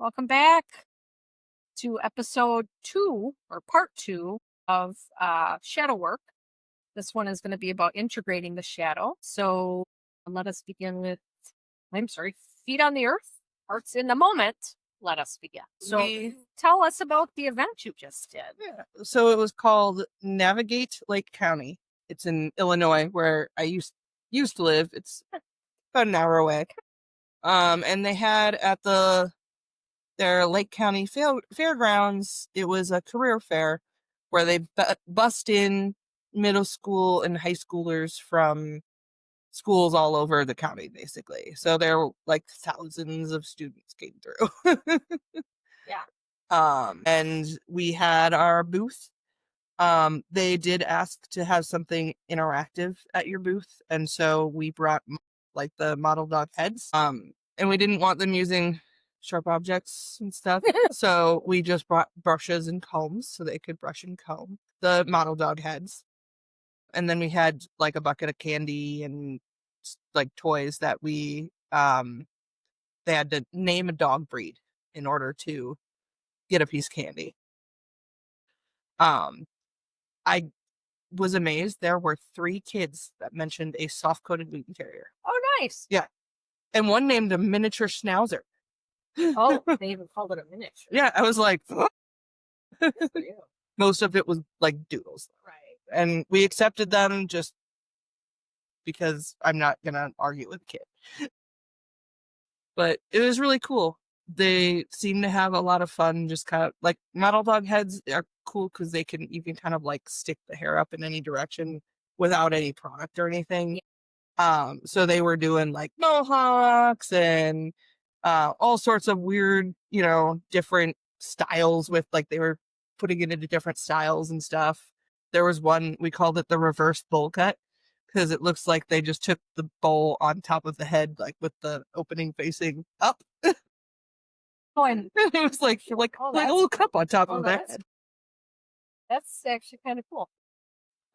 Welcome back to episode 2 or part 2 of shadow work. This one is going to be about integrating the shadow. So let us begin with, I'm sorry, feet on the earth, hearts in the moment. Let us begin. So tell us about the event you just did. Yeah. So it was called Navigate Lake County. It's in Illinois, where I used to live. It's about an hour away. And they had at their Lake County fairgrounds. It was a career fair where they bussed in middle school and high schoolers from schools all over the county, basically. So there were like thousands of students came through. Yeah. And we had our booth. They did ask to have something interactive at your booth, and so we brought like the model dog heads. And we didn't want them using sharp objects and stuff, so we just brought brushes and combs so they could brush and comb the model dog heads. And then we had like a bucket of candy and like toys that they had to name a dog breed in order to get a piece of candy. I was amazed. There were 3 kids that mentioned a soft-coated Wheaten Terrier. Oh, nice. Yeah. And one named a miniature Schnauzer. Oh, they even called it a miniature. Yeah, I was like, Good for you. most of it was like doodles. Right. And we accepted them just because I'm not going to argue with a kid. But it was really cool. They seem to have a lot of fun. Just kind of like model dog heads are cool because you can kind of like stick the hair up in any direction without any product or anything. Yeah. So they were doing like mohawks and all sorts of weird, different styles with like they were putting it into different styles and stuff. There was one, we called it the reverse bowl cut because it looks like they just took the bowl on top of the head, like with the opening facing up. Oh, and It was like Oh, like a little cup on top of the head. That's actually kind of cool.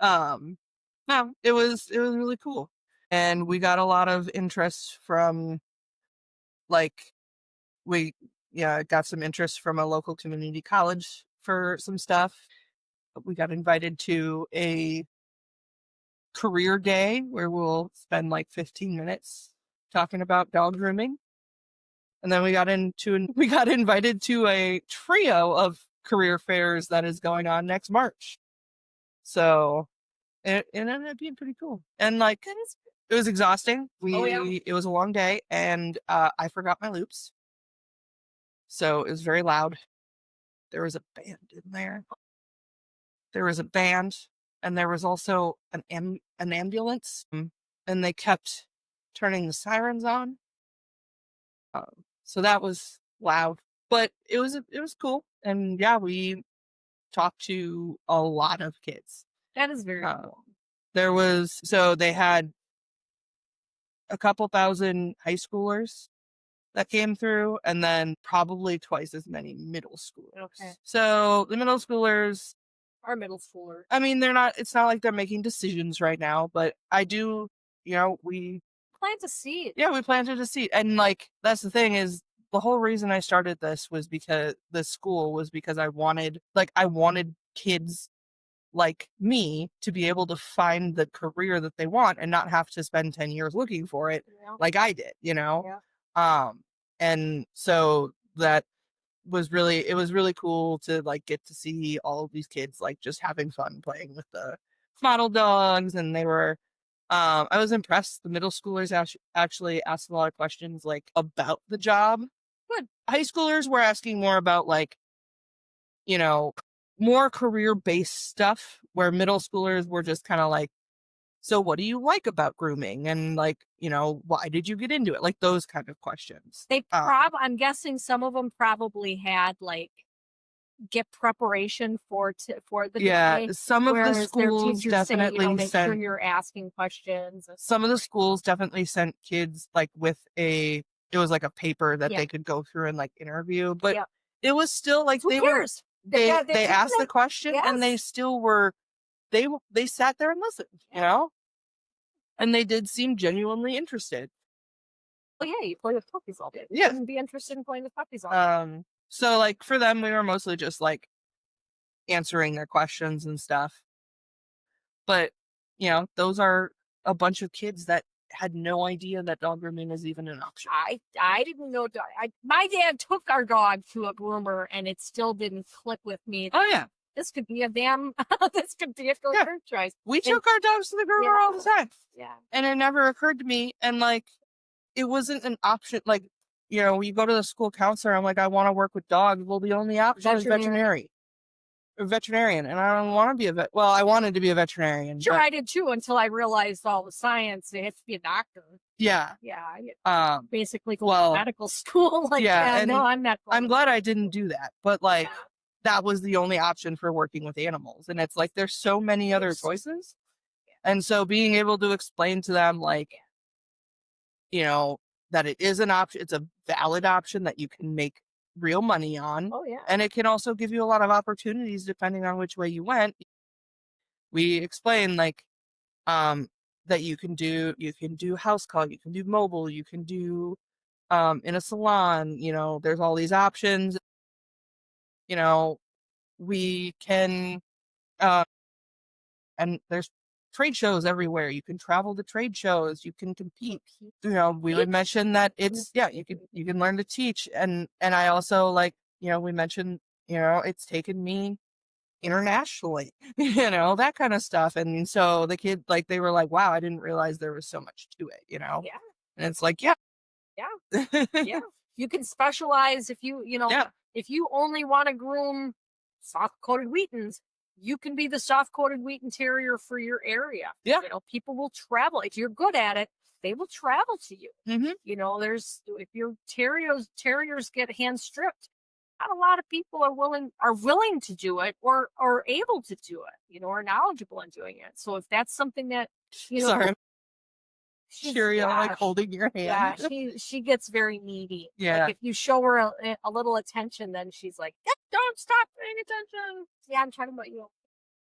No, it was really cool. And we got a lot of interest from like got some interest from a local community college for some stuff. We got invited to a career day where we'll spend like 15 minutes talking about dog grooming. And then we got invited to a trio of career fairs that is going on next March. So it ended up being pretty cool. And like it was exhausting. It was a long day, and I forgot my loops. So it was very loud. There was a band in there. There was a band, and there was also an ambulance, and they kept turning the sirens on. So that was loud, but it was cool. And yeah, we talked to a lot of kids. That is very cool. They had a couple thousand high schoolers that came through, and then probably twice as many middle schoolers. Okay. So the middle schoolers are middle schoolers. I mean, it's not like they're making decisions right now, but I do, we plant a seed. Yeah, we planted a seed. And like, that's the thing is the whole reason I started this was because the school was because I wanted kids like me to be able to find the career that they want and not have to spend 10 years looking for it like I did, Yeah. And so it was really cool to like get to see all of these kids like just having fun playing with the model dogs. And they were I was impressed. The middle schoolers actually asked a lot of questions like about the job. Good. High schoolers were asking more about like more career-based stuff, where middle schoolers were just kind of like, so what do you like about grooming? And like, why did you get into it? Like those kind of questions. I'm guessing some of them probably had like get preparation for the day. Some of the schools definitely make sure you're asking questions. Some of the schools definitely sent kids like with it was like a paper that they could go through and like interview, but it was still like they asked the question and they still were they sat there and listened, and they did seem genuinely interested. Oh yeah, you play with puppies all day. Yeah. Wouldn't be interested in playing with puppies all day. So like for them, we were mostly just like answering their questions and stuff. But those are a bunch of kids that had no idea that dog grooming is even an option. I didn't know. My dad took our dog to a groomer, and it still didn't click with me. Oh yeah, This could be a damn. This could be a Yeah. career choice. we took our dogs to the groomer all the time, Yeah. and it never occurred to me. And like, it wasn't an option. Like, you go to the school counselor. I'm like, I want to work with dogs. Well, the only option is veterinarian, and I don't want to be a vet. Well, I wanted to be a veterinarian. Sure, but I did too until I realized all the science. They have to be a doctor. yeah, Yeah. Basically go to medical school. Like, and no, I'm not. I'm glad I didn't do that. But like, that was the only option for working with animals, and it's like there's so many other choices, and so being able to explain to them like, that it is an option, it's a valid option that you can make real money on. Oh yeah. And it can also give you a lot of opportunities depending on which way you went. We explain like that you can do house call, you can do mobile, you can do in a salon, there's all these options. We can and there's trade shows everywhere. You can travel to trade shows, you can compete. We would mention that it's you can learn to teach, and I also like, we mentioned, it's taken me internationally, that kind of stuff. And so the kid, like, they were like, wow, I didn't realize there was so much to it, Yeah. and it's like, yeah. Yeah. You can specialize if if you only want to groom soft-coated Wheatons, you can be the soft-coated Wheaton Terrier for your area. Yeah. People will travel. If you're good at it, they will travel to you. Mm-hmm. If your terriers get hand stripped, not a lot of people are willing to do it or able to do it, or knowledgeable in doing it. So if that's something that, Sorry. Cheerio, like holding your hand. Yeah, she gets very needy. Yeah. Like if you show her a little attention, then she's like, "Don't stop paying attention." Yeah, I'm talking about you.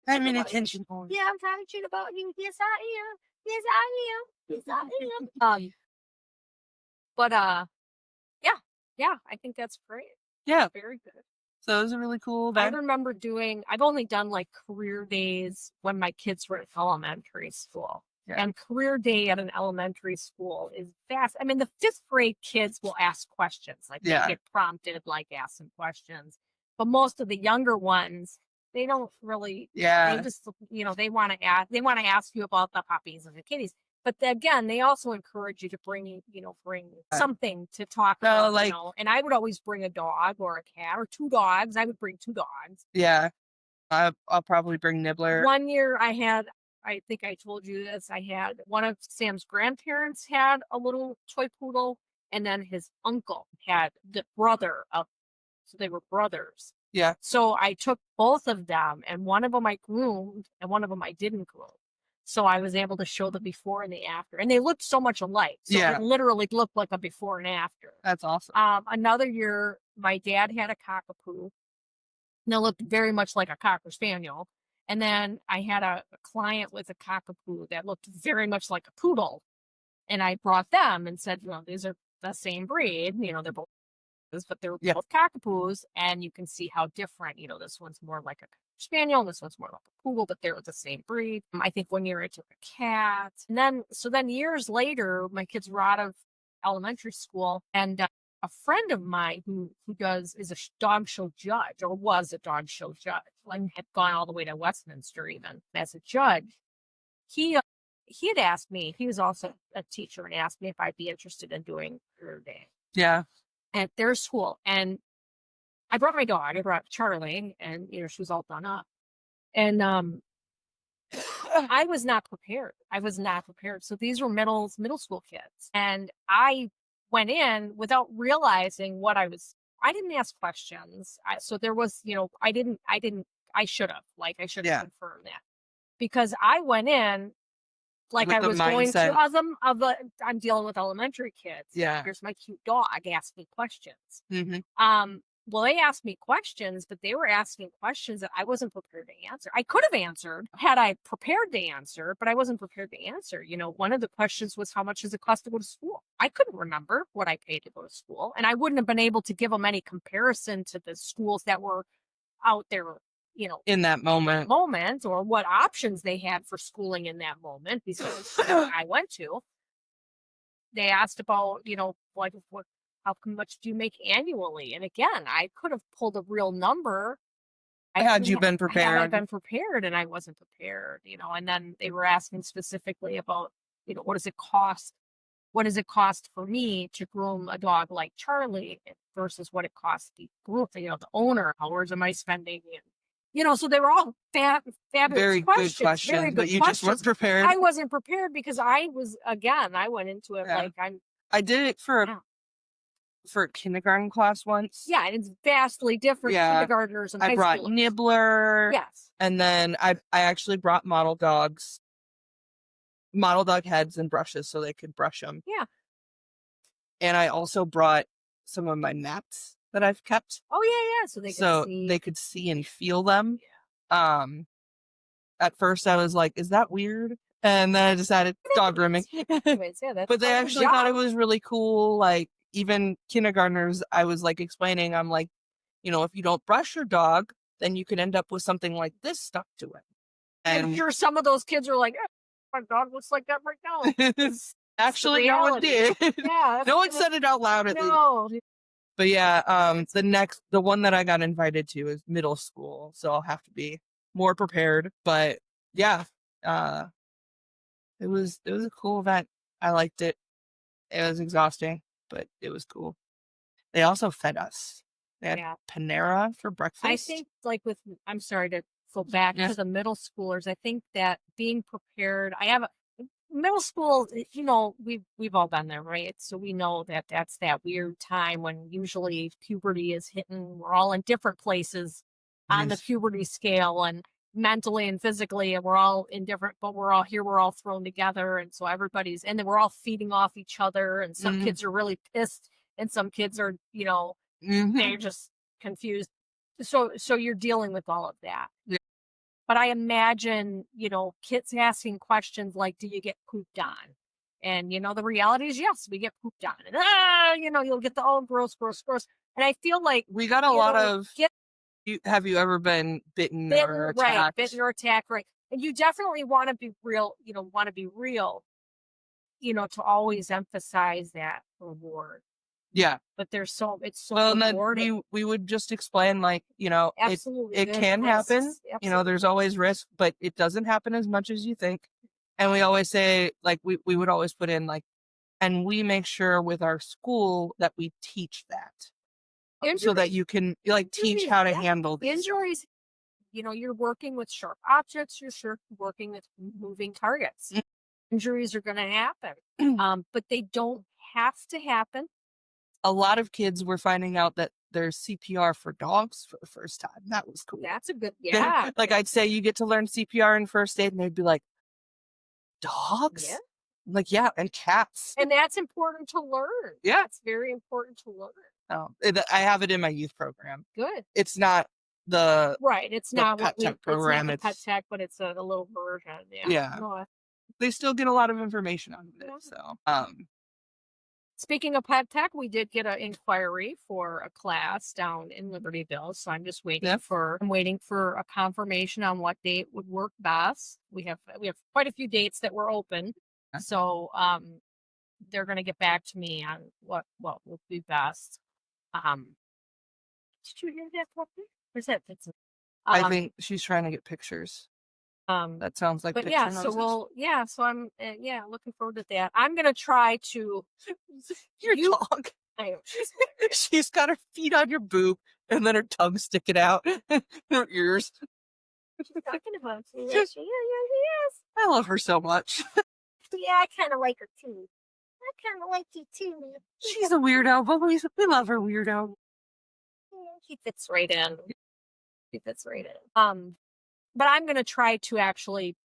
I'm an attention whore. Yeah, I'm trying to cheat about you. Yes, I am. Yes, I am. Yes, I am. But yeah, I think that's great. Yeah, Very good. So it was a really cool event. I remember I've only done like career days when my kids were in elementary school. Yeah. And career day at an elementary school is fast. I mean, the 5th grade kids will ask questions. Like they get prompted, like ask some questions. But most of the younger ones, they don't really. Yeah. They just, they want to ask you about the puppies and the kitties. But again, they also encourage you to bring something to talk about, and I would always bring a dog or a cat or 2 dogs. I would bring 2 dogs. Yeah. I'll probably bring Nibbler. One year I think I told you this, I had one of Sam's grandparents had a little toy poodle, and then his uncle had the brother so they were brothers. Yeah. So I took both of them, and one of them I groomed and one of them I didn't groom. So I was able to show the before and the after. And they looked so much alike. So it literally looked like a before and after. That's awesome. Another year, my dad had a cockapoo. And it looked very much like a Cocker Spaniel. And then I had a client with a cockapoo that looked very much like a poodle. And I brought them and said, these are the same breed. They're both, but they're both cockapoos. And you can see how different, this one's more like a Spaniel, and this one's more like a poodle, but they're the same breed. I think one year I took a cat. And then years later, my kids were out of elementary school, and a friend of mine who is a dog show judge, or was a dog show judge, like had gone all the way to Westminster even as a judge. He had asked me, he was also a teacher, and asked me if I'd be interested in doing career day. Yeah. At their school. And I brought my dog. I brought Charlie, and she was all done up. And I was not prepared. So these were middle school kids, and I went in without realizing what I didn't ask questions. So there was, I should have confirmed that, because I went in like with I was going to I'm dealing with elementary kids. Yeah. Here's my cute dog. Ask me questions. Mm-hmm. Well, they asked me questions, but they were asking questions that I wasn't prepared to answer. I could have answered had I prepared to answer, but I wasn't prepared to answer. One of the questions was, how much does it cost to go to school? I couldn't remember what I paid to go to school, and I wouldn't have been able to give them any comparison to the schools that were out there, In that moment. or what options they had for schooling in that moment because I went to. They asked about, what how much do you make annually? And again, I could have pulled a real number. Had you been Had I prepared? been prepared, and I wasn't prepared, and then they were asking specifically about, what does it cost? What does it cost for me to groom a dog like Charlie versus what it costs the group, the owner? Hours am I spending? So they were all fabulous Very good questions, very questions, good but you just weren't questions. prepared. I wasn't prepared because I went into it Yeah. like I did it for Yeah. a kindergarten class once. Yeah, and it's vastly different Yeah. kindergartners and I high brought schoolers. Nibbler. Yes. And then I actually brought model dog heads and brushes so they could brush them. Yeah. And I also brought some of my mats that I've kept Oh, yeah, yeah, so they could see. they could see and feel them. At first I was like, is that weird? And then I decided dog grooming. Anyways, yeah, that's But they part of the actually thought it job. was really cool. Like, even kindergartners, I was like explaining, I'm like, if you don't brush your dog, then you could end up with something like this stuck to it. I'm And sure some of those kids are like, my dog looks like that right now. It's the actually, no one reality. did. Yeah. No one said it out loud at least. No. But yeah, the one that I got invited to is middle school, so I'll have to be more prepared. But yeah, uh, it was a cool event. I liked it. It was exhausting, but it was cool. They also fed us. They had Yeah. Panera for breakfast. I think I'm sorry to go back Yeah. to the middle schoolers. I think that being prepared, middle school, we've all been there, right? So we know that that's that weird time when usually puberty is hitting. We're all in different places on the Yes. puberty scale and mentally and physically, and we're all in different, but we're all here, we're all thrown together. And so and then we're all feeding off each other. And some Mhm. kids are really pissed, and some kids are, Mhm. they're just confused. So you're dealing with all of that. Yeah. But I imagine, kids asking questions like, do you get pooped on? And, the reality is, yes, we get pooped on. And, you'll get the, oh, gross, gross, gross. And I feel like We got a lot of. get Have you ever been bitten or bitten, right, attacked? bitten or attacked, right. And you definitely want to be real, to always emphasize that reward. Yeah. But it's so Well, and then rewarding. we would just explain, like, Absolutely. it can happen. Risks. Absolutely. There's always risk, but it doesn't happen as much as you think. And we always say, like, we would always put in, like, and we make sure with our school that we teach that. So that you can, like, teach how to handle these. Injuries, you're working with sharp objects, working with moving targets. Mm. Injuries are going to happen, but they don't have to happen. A lot of kids were finding out that there's CPR for dogs for the first time. That was cool. That's a good, yeah. Like, I'd say you get to learn CPR and first aid, and they'd be like, dogs? Yeah. I'm like, yeah, and cats. And that's important to learn. Yeah. It's very important to learn. I have it in my youth program. Good. It's not the right. It's the not pet tech program. It's not the pet tech, but it's a little version. Yeah. Yeah. No, They still get a lot of information out of it. Yeah. So, speaking of pet tech, we did get an inquiry for a class down in Libertyville. So I'm just waiting for a confirmation on what date would work best. We have quite a few dates that were open. Okay. So they're gonna get back to me on what would be best. Did you hear that puppy? Where's that? I think she's trying to get pictures. Um That sounds like but picture yeah, noses. so I'm looking forward to that. I'm gonna try to Your you- dog. I know, She's got her feet on your boob and then her tongue sticking out. Her ears. she's talking about you. Yeah, she is. I love her so much. Yeah, I kind of like her too. I kind of like you too, man. She's a weirdo, but we love her weirdo. She fits right in. She fits right in. But I'm gonna try to actually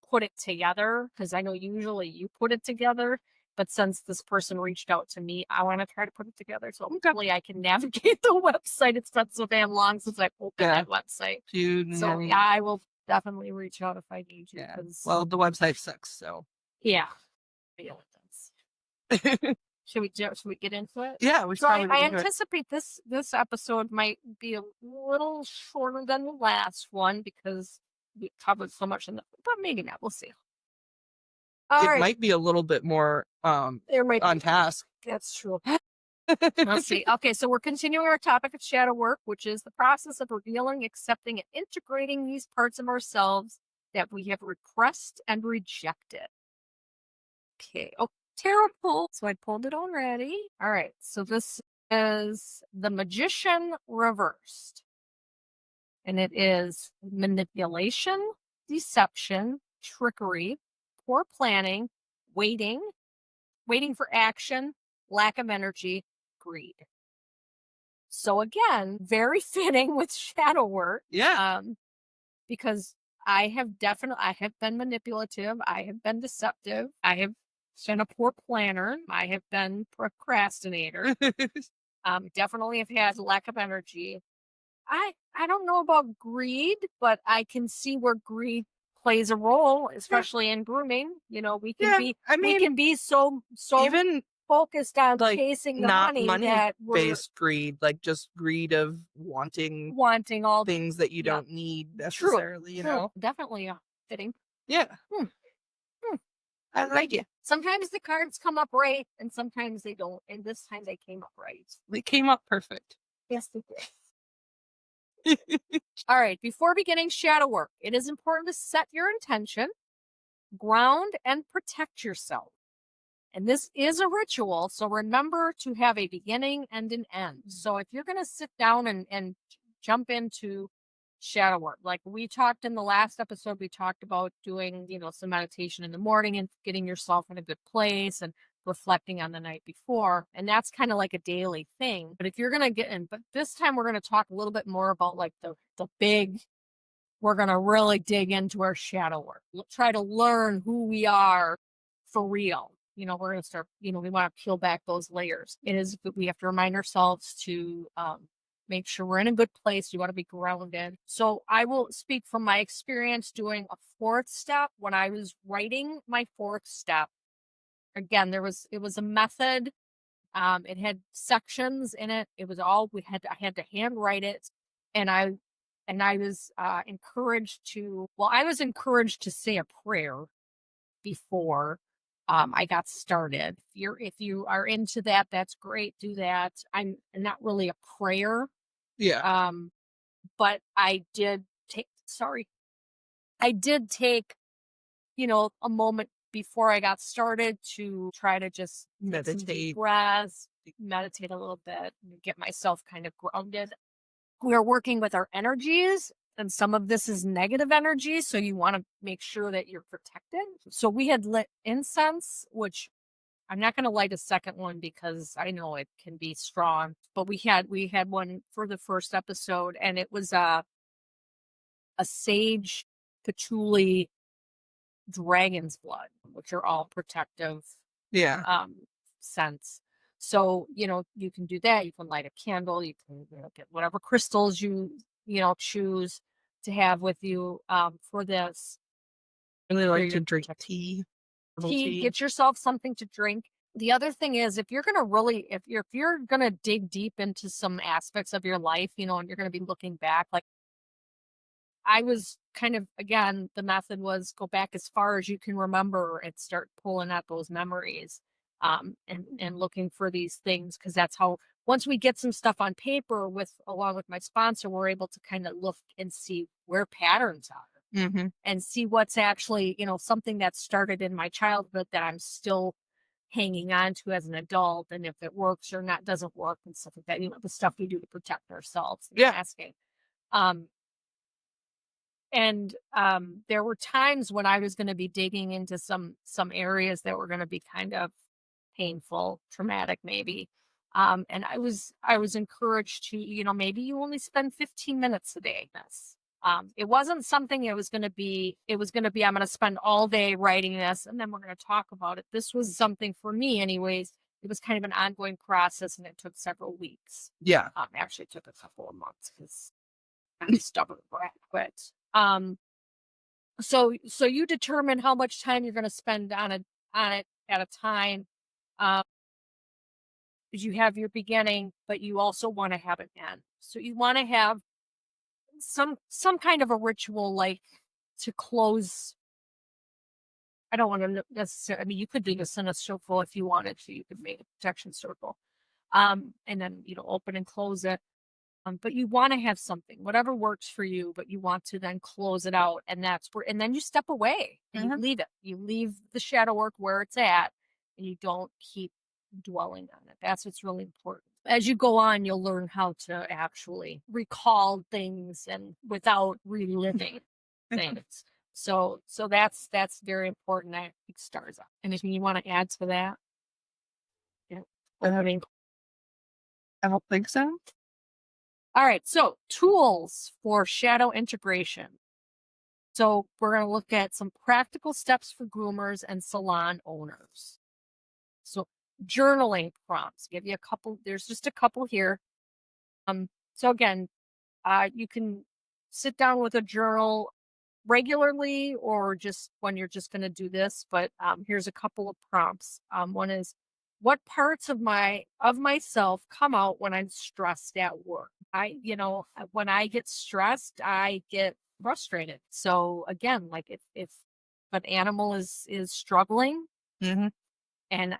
put it together because I know usually you put it together, But since this person reached out to me, I want to try to put it together. So hopefully I can navigate the website. It's been so damn long since I've opened Yeah. that website. You So know, yeah, I will definitely reach out if I need to yeah. because Well, the website sucks, so. yeah, yeah, it does. Should we get into it? Yeah, we should So I, probably get I into it. anticipate this episode might be a little shorter than the last one because we covered so much in the, but maybe not. We'll see. All It right, might be a little bit more there might on be. task. That's true. Let's see. Okay, so we're continuing our topic of shadow work, which is the process of revealing, accepting, and integrating these parts of ourselves that we have repressed and rejected. Okay. Oh, terrible. So I pulled it already. All right. So this is the magician reversed. And it is manipulation, deception, trickery, poor planning, waiting, waiting for action, lack of energy, greed. So again, very fitting with shadow work. Yeah. Because I have been manipulative, I have been deceptive, I have been a poor planner, I have been procrastinator. Definitely have had lack of energy. I don't know about greed, but I can see where greed plays a role, Yeah. especially in grooming. You know, Yeah. I we mean, can be so even focused on like chasing the not money money that we're based greed, like just greed of wanting wanting all things that you yeah, don't need true, necessarily, you true, know? definitely fitting. Yeah. Hmm. Hmm. I like it. Sometimes the cards come up right, and sometimes they don't. And this time they came up right. They came up perfect. Yes, they did. All right. Before beginning shadow work, it is important to set your intention, ground, and protect yourself. And this is a ritual, so remember to have a beginning and an end. So if you're going to sit down and jump into shadow work, like we talked in the last episode, we talked about doing, some meditation in the morning and getting yourself in a good place and reflecting on the night before. And that's kind of like a daily thing. But if you're going to get in, but this time we're going to talk a little bit more about like the big, we're going to really dig into our shadow work. We'll try to learn who we are for real. We're going to start, we want to peel back those layers. We have to remind ourselves to make sure we're in a good place. You want to be grounded. So I will speak from my experience doing a fourth step. When I was writing my fourth step, again, it was a method. It had sections in it. It was all I had to handwrite it. And I was I was encouraged to say a prayer before I got started. If you are into that, that's great. Do that. I'm not really a prayer, Yeah. but I did take a moment before I got started to try to just take some deep Meditate. breaths, meditate a little bit, and get myself kind of grounded. We are working with our energies, and some of this is negative energy, so you want to make sure that you're protected. So we had lit incense, which I'm not going to light a second one because I know it can be strong, but we had one for the first episode, and it was a sage patchouli dragon's blood, which are all protective Yeah. scents. So, you can do that. You can light a candle. You can get whatever crystals choose to have with you for this. Really For like your to drink protect- tea. Herbal Tea, tea. get yourself something to drink. The other thing is if you're gonna really if you're gonna dig deep into some aspects of your life, and you're gonna be looking back, like I was kind of, again, the method was go back as far as you can remember and start pulling out those memories, and looking for these things, because that's how, once we get some stuff on paper along with my sponsor, we're able to kind of look and see where patterns are Mm-hmm. and see what's actually, something that started in my childhood that I'm still hanging on to as an adult, and if it works or not, doesn't work and stuff like that, the stuff we do to protect ourselves and Yeah. asking. And there were times when I was going to be digging into some areas that were going to be kind of painful, traumatic, maybe. And I was encouraged to, maybe you only spend 15 minutes a day. It wasn't something it was going to be, I'm going to spend all day writing this and then we're going to talk about it. This was something for me anyways. It was kind of an ongoing process and it took several weeks. Yeah. Actually it took a couple of months because I'm stubborn brat, but, so you determine how much time you're going to spend on it at a time. Um, because you have your beginning, but you also want to have an end. So you want to have some kind of a ritual, like to close. I don't want to necessarily. I mean, you could do this in a circle if you wanted to. You could make a protection circle, and then open and close it. But you want to have something, whatever works for you, but you want to then close it out. And that's where, and then you step away and you leave it. You leave the shadow work where it's at and you don't keep dwelling on it. That's what's really important. As you go on, you'll learn how to actually recall things and without reliving things. So that's very important. I think stars up. Anything you want to add to that? Yeah. Opening. I don't think so. All right, so tools for shadow integration. So we're going to look at some practical steps for groomers and salon owners. So journaling prompts, give you a couple, there's just a couple here. So again, you can sit down with a journal regularly or just when you're just going to do this, but here's a couple of prompts. One is, what parts of myself come out when I'm stressed at work? When I get stressed, I get frustrated. So again, like if an animal is struggling, Mm-hmm. and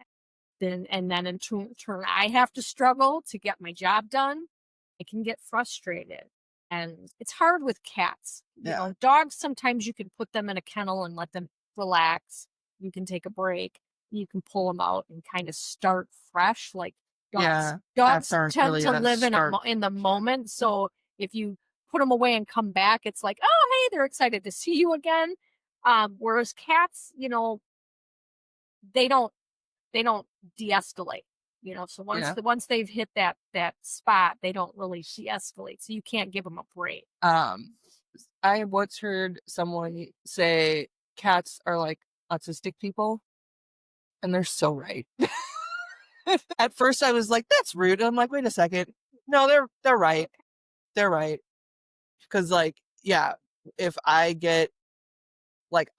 then in turn I have to struggle to get my job done, I can get frustrated. And it's hard with cats. Dogs, sometimes you can put them in a kennel and let them relax. You can take a break. You can pull them out and kind of start fresh. Like dogs aren't tend really to a live start. in the moment. So if you put them away and come back, it's like, oh, hey, they're excited to see you again. Whereas cats, they don't de-escalate. So Yeah. once they've hit that spot, they don't really de-escalate. So you can't give them a break. I once heard someone say cats are like autistic people, and they're so right. At first, I was like, "That's rude." I'm like, "Wait a second, no, they're right. They're right." Because yeah, if I get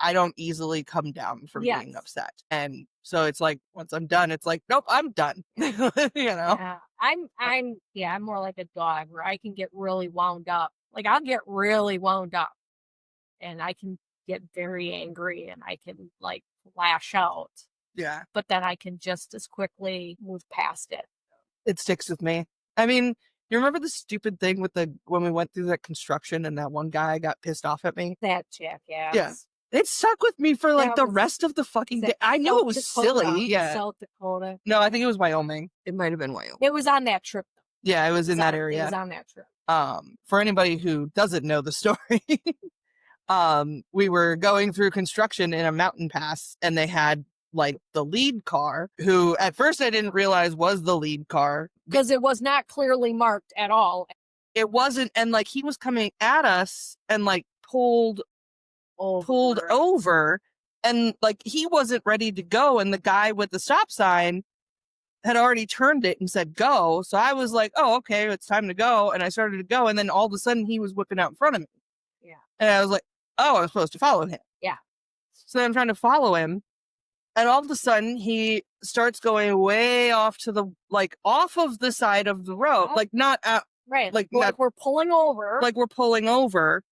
I don't easily come down from being upset, and so it's like once I'm done, it's like, nope, I'm done. Yeah, I'm more like a dog where I can get really wound up. Like I'll get really wound up, and I can get very angry, and I can lash out. Yeah. But then I can just as quickly move past it. It sticks with me. I mean, you remember the stupid thing with when we went through that construction and that one guy got pissed off at me? That jackass. Yeah. It stuck with me for the rest of the fucking day. I knew it was silly. Yeah. South Dakota. No, I think it was Wyoming. It might have been Wyoming. It was on that trip. Yeah, it was in that area. It was on that trip. For anybody who doesn't know the story, we were going through construction in a mountain pass and they had the lead car, who at first I didn't realize was the lead car because it was not clearly marked at all. It wasn't, and he was coming at us and pulled over, and he wasn't ready to go, and the guy with the stop sign had already turned it and said go. So I was like, oh, okay, it's time to go, and I started to go, and then all of a sudden he was whipping out in front of me. Yeah. And I was like, oh, I'm supposed to follow him. Yeah. So then I'm trying to follow him, and all of a sudden he starts going way off to the off of the side of the road, not out. Right. Like we're pulling over. Like we're pulling over.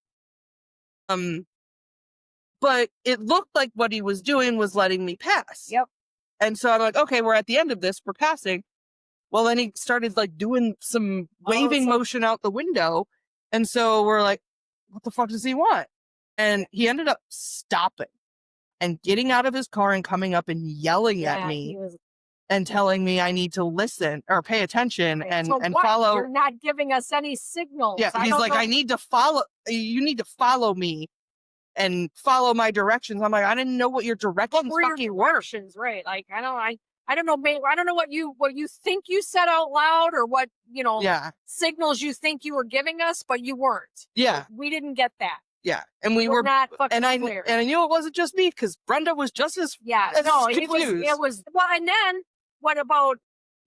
But it looked like what he was doing was letting me pass. Yep. And so I'm like, okay, we're at the end of this. We're passing. Well, then he started doing some waving motion out the window. And so we're like, what the fuck does he want? And he ended up stopping and getting out of his car and coming up and yelling at me. And telling me I need to listen or pay attention and follow. You're not giving us any signals. Yeah, he's like, I need to follow. You need to follow me and follow my directions. I'm like, I didn't know what your directions fucking were. Right? I I don't know, I don't know what you think you said out loud, or what, Yeah. signals you think you were giving us, but you weren't. Yeah. We didn't get that. Yeah. And we We're were, not fucking and I clear. knew it wasn't just me, because Brenda was just as No, confused. it was, well, and then what about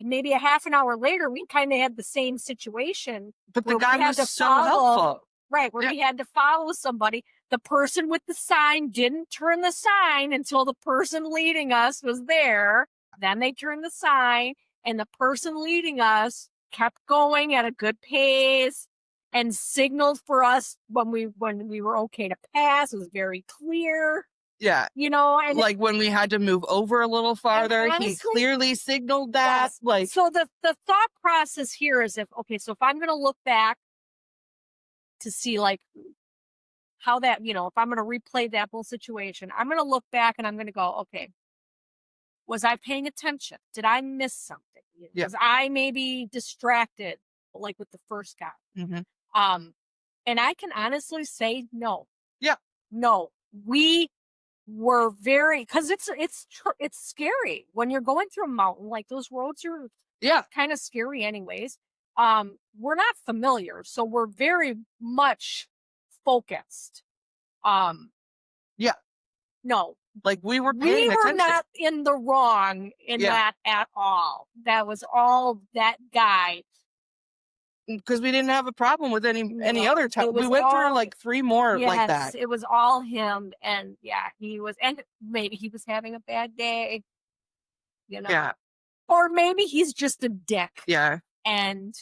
maybe a half an hour later, we kind of had the same situation. But the where guy we had was to so follow- helpful. Right, where Yeah. we had to follow somebody. The person with the sign didn't turn the sign until the person leading us was there. Then they turned the sign, and the person leading us kept going at a good pace and signaled for us when we were okay to pass. It was very clear, Yeah. and Like when we had to move over a little farther, he honestly, clearly signaled that. yes. Like, So the thought process here is, so if I'm going to look back to see like how that, if I'm going to replay that whole situation, I'm going to look back and I'm going to go, okay, was I paying attention? Did I miss something? Yeah. Was I maybe distracted, like with the first guy? mm-hmm. And I can honestly say no. Yeah. No, we were because it's scary when you're going through a mountain. Like, those roads are kind of scary anyways. We're not familiar, so we're very much focused. Yeah. No, Like we were paying we were attention. not in the wrong in that at all. That was all that guy. Because we didn't have a problem with any other time. We went through like 3 more like that. It was all him, and he was, and maybe he was having a bad day, Yeah. or maybe he's just a dick. Yeah. And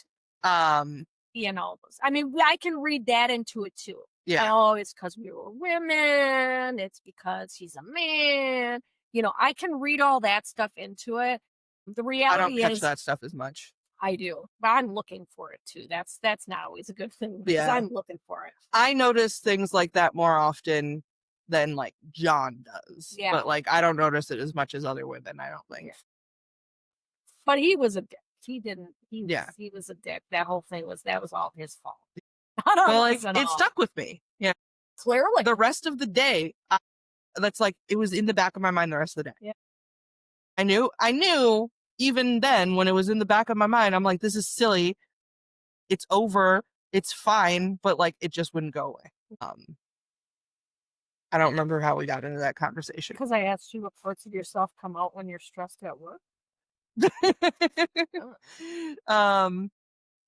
I mean, I can read that into it too. Yeah. Oh, it's because we were women. It's because he's a man. I can read all that stuff into it. The reality I don't is, catch that stuff as much. I do, but I'm looking for it too. That's not always a good thing, because I'm looking for it. I notice things like that more often than like John does. Yeah. But like I don't notice it as much as other women, I don't think. Yeah. But he was a dick. He didn't. He was a dick. That whole thing was all his fault. Well, it stuck with me. Yeah. Clearly. The rest of the day, that's like, it was in the back of my mind the rest of the day. Yeah. I knew even then, when it was in the back of my mind, I'm like, this is silly. It's over. It's fine. But like, it just wouldn't go away. I don't remember how we got into that conversation. Because I asked you what parts of yourself come out when you're stressed at work.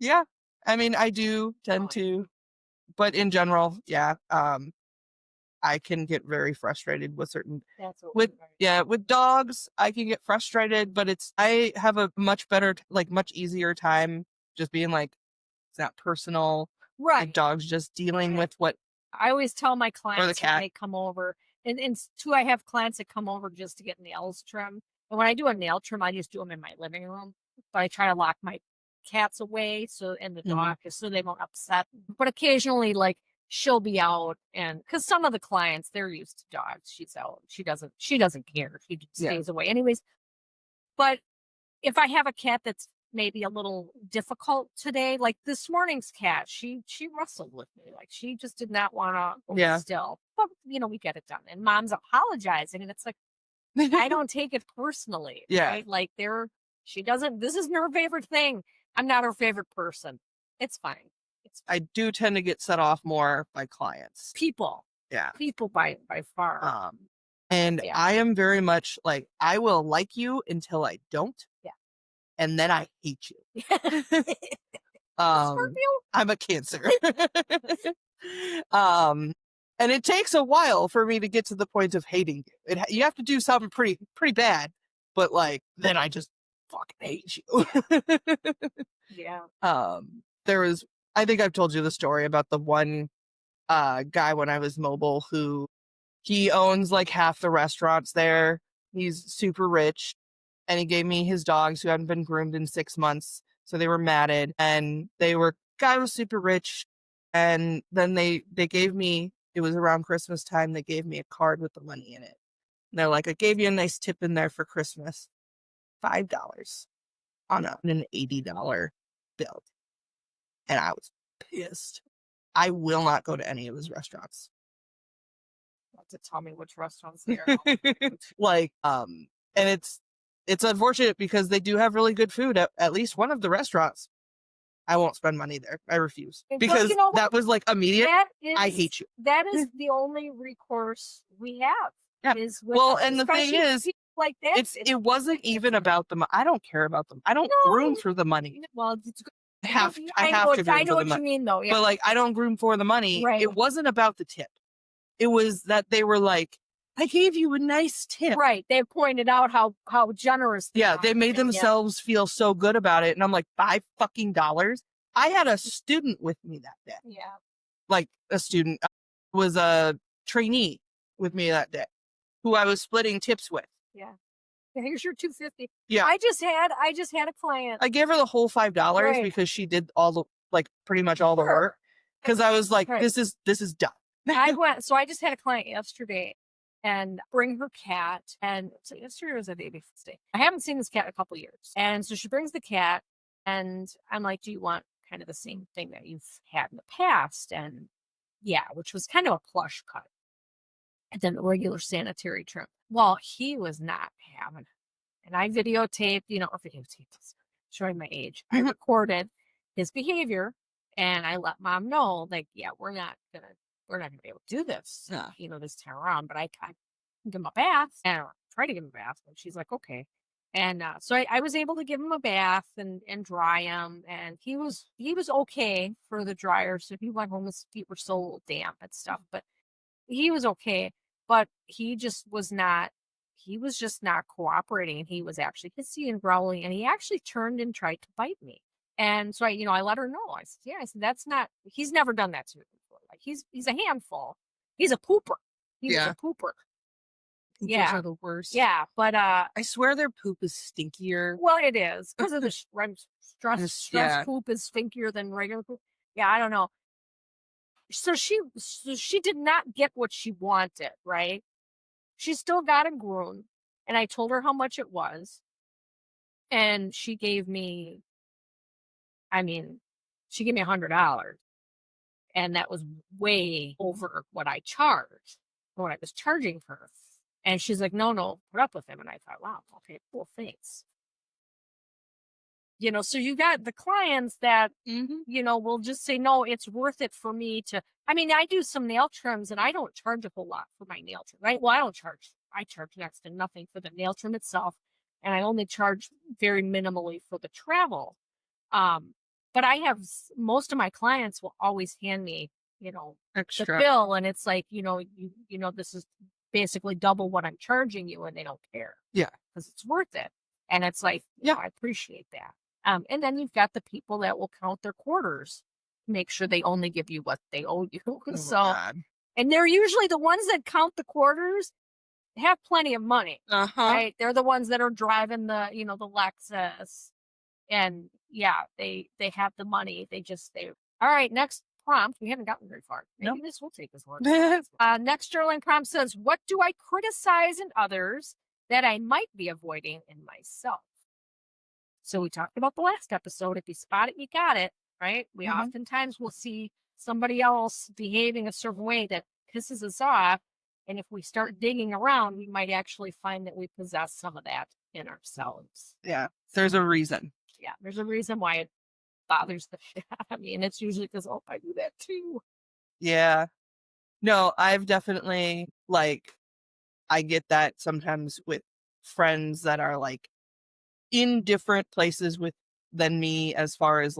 Yeah. I mean, I do tend to, but in general, I can get very frustrated with certain, with dogs, I can get frustrated, but I have a much better, like much easier time just being like, it's not personal. Right. The dog's just dealing with what I always tell my clients, or the cat. when they come over, and too, I have clients that come over just to get nails trimmed. And when I do a nail trim, I just do them in my living room. But I try to lock my cats away, and the dog, so they won't upset. But occasionally, like, she'll be out, and because some of the clients, they're used to dogs. She's out. She doesn't care. She stays away anyways. But if I have a cat that's maybe a little difficult today, like this morning's cat, she wrestled with me. Like, she just did not want to go still. But we get it done. And Mom's apologizing, and it's like, I don't take it personally. Right? Like, she doesn't, this isn't her favorite thing. I'm not her favorite person. It's fine. I do tend to get set off more by clients. People. Yeah. People by far. And I am very much like, I will like you until I don't. Yeah. And then I hate you. Scorpio? I'm a Cancer. And it takes a while for me to get to the point of hating you. You have to do something pretty bad, but like, then I just fucking hate you. Yeah. There was, I think I've told you the story about the one guy when I was mobile who, he owns like half the restaurants there. He's super rich, and he gave me his dogs who hadn't been groomed in 6 months. So they were matted, and guy was super rich. And then they gave me, it was around Christmas time, they gave me a card with the money in it. And they're like, I gave you a nice tip in there for Christmas. $5 on an $80 bill. And I was pissed. I will not go to any of his restaurants. To tell me which restaurants they are. Like, and it's unfortunate because they do have really good food at least one of the restaurants. I won't spend money there. I refuse. Well, Because you know what? that was like immediate. That I is hate you. that is the only recourse we have Yeah. is with Well, us, and the thing especially with is, people like that. it wasn't even about the I don't care about them. I don't groom No, for the money. well, it's good. I have to I groom know for the what you money. mean, though. Yeah, But like I don't groom for the money. right, It wasn't about the tip. It was that they were like, I gave you a nice tip. right. They pointed out how generous. Yeah, they made Yeah. themselves feel so good about it. And I'm like, $5 fucking. I had a student with me that day. Yeah, Like a student was a trainee with me that day who I was splitting tips with. yeah. Here's your $250. Yeah. I just had a client. I gave her the whole $5 Right. because she did all the like pretty much all the Sure. work. Because I was like, Right. this is done. I just had a client yesterday and bring her cat. And so yesterday was a baby day. I haven't seen this cat in a couple years. And so she brings the cat and I'm like, do you want kind of the same thing that you've had in the past? And yeah, which was kind of a plush cut and then a regular sanitary trim. Well, he was not having it. And I videotaped, showing my age. I recorded his behavior and I let mom know, like, yeah, we're not gonna be able to do this, this time around. But I give him a bath and try to give him a bath. And she's like, okay. And so I was able to give him a bath and dry him, and he was okay for the dryer. So he went home, his feet were so damp and stuff, but he was okay. But he was just not cooperating, and he was actually hissy and growling, and he actually turned and tried to bite me. And so I let her know. I said, yeah, I said, that's not, he's never done that to me before. Like he's a handful. He's a pooper. He was Yeah. a pooper. Poopers Yeah. are the worst. Yeah. But I swear their poop is stinkier. well, it is because of the stress Yeah. poop is stinkier than regular poop. Yeah, I don't know. So she did not get what she wanted, right? She still got a groom, and I told her how much it was, and she gave me $100, and that was way over what I charged, what I was charging her. And she's like, no, put up with him. And I thought, wow, okay, cool, thanks. So you got the clients that, will just say, no, it's worth it for me to, I do some nail trims and I don't charge a whole lot for my nail trim, right? Well, I charge next to nothing for the nail trim itself. And I only charge very minimally for the travel. But I have most of my clients will always hand me, Extra. the bill. And it's like, this is basically double what I'm charging you, and they don't care. Yeah. Because it's worth it. And it's like, I appreciate that. And then you've got the people that will count their quarters, make sure they only give you what they owe you. God. And they're usually the ones that count the quarters have plenty of money, right? They're the ones that are driving the Lexus, and they have the money. All right, next prompt. We haven't gotten very far. Maybe this will take us long. Next journaling prompt says, what do I criticize in others that I might be avoiding in myself? So we talked about the last episode. If you spot it, you got it, right? We oftentimes will see somebody else behaving a certain way that pisses us off. And if we start digging around, we might actually find that we possess some of that in ourselves. Yeah. There's a reason. Yeah. There's a reason why it bothers the shit out of me. And it's usually because, I do that too. Yeah. No, I've definitely I get that sometimes with friends that are in different places than me as far as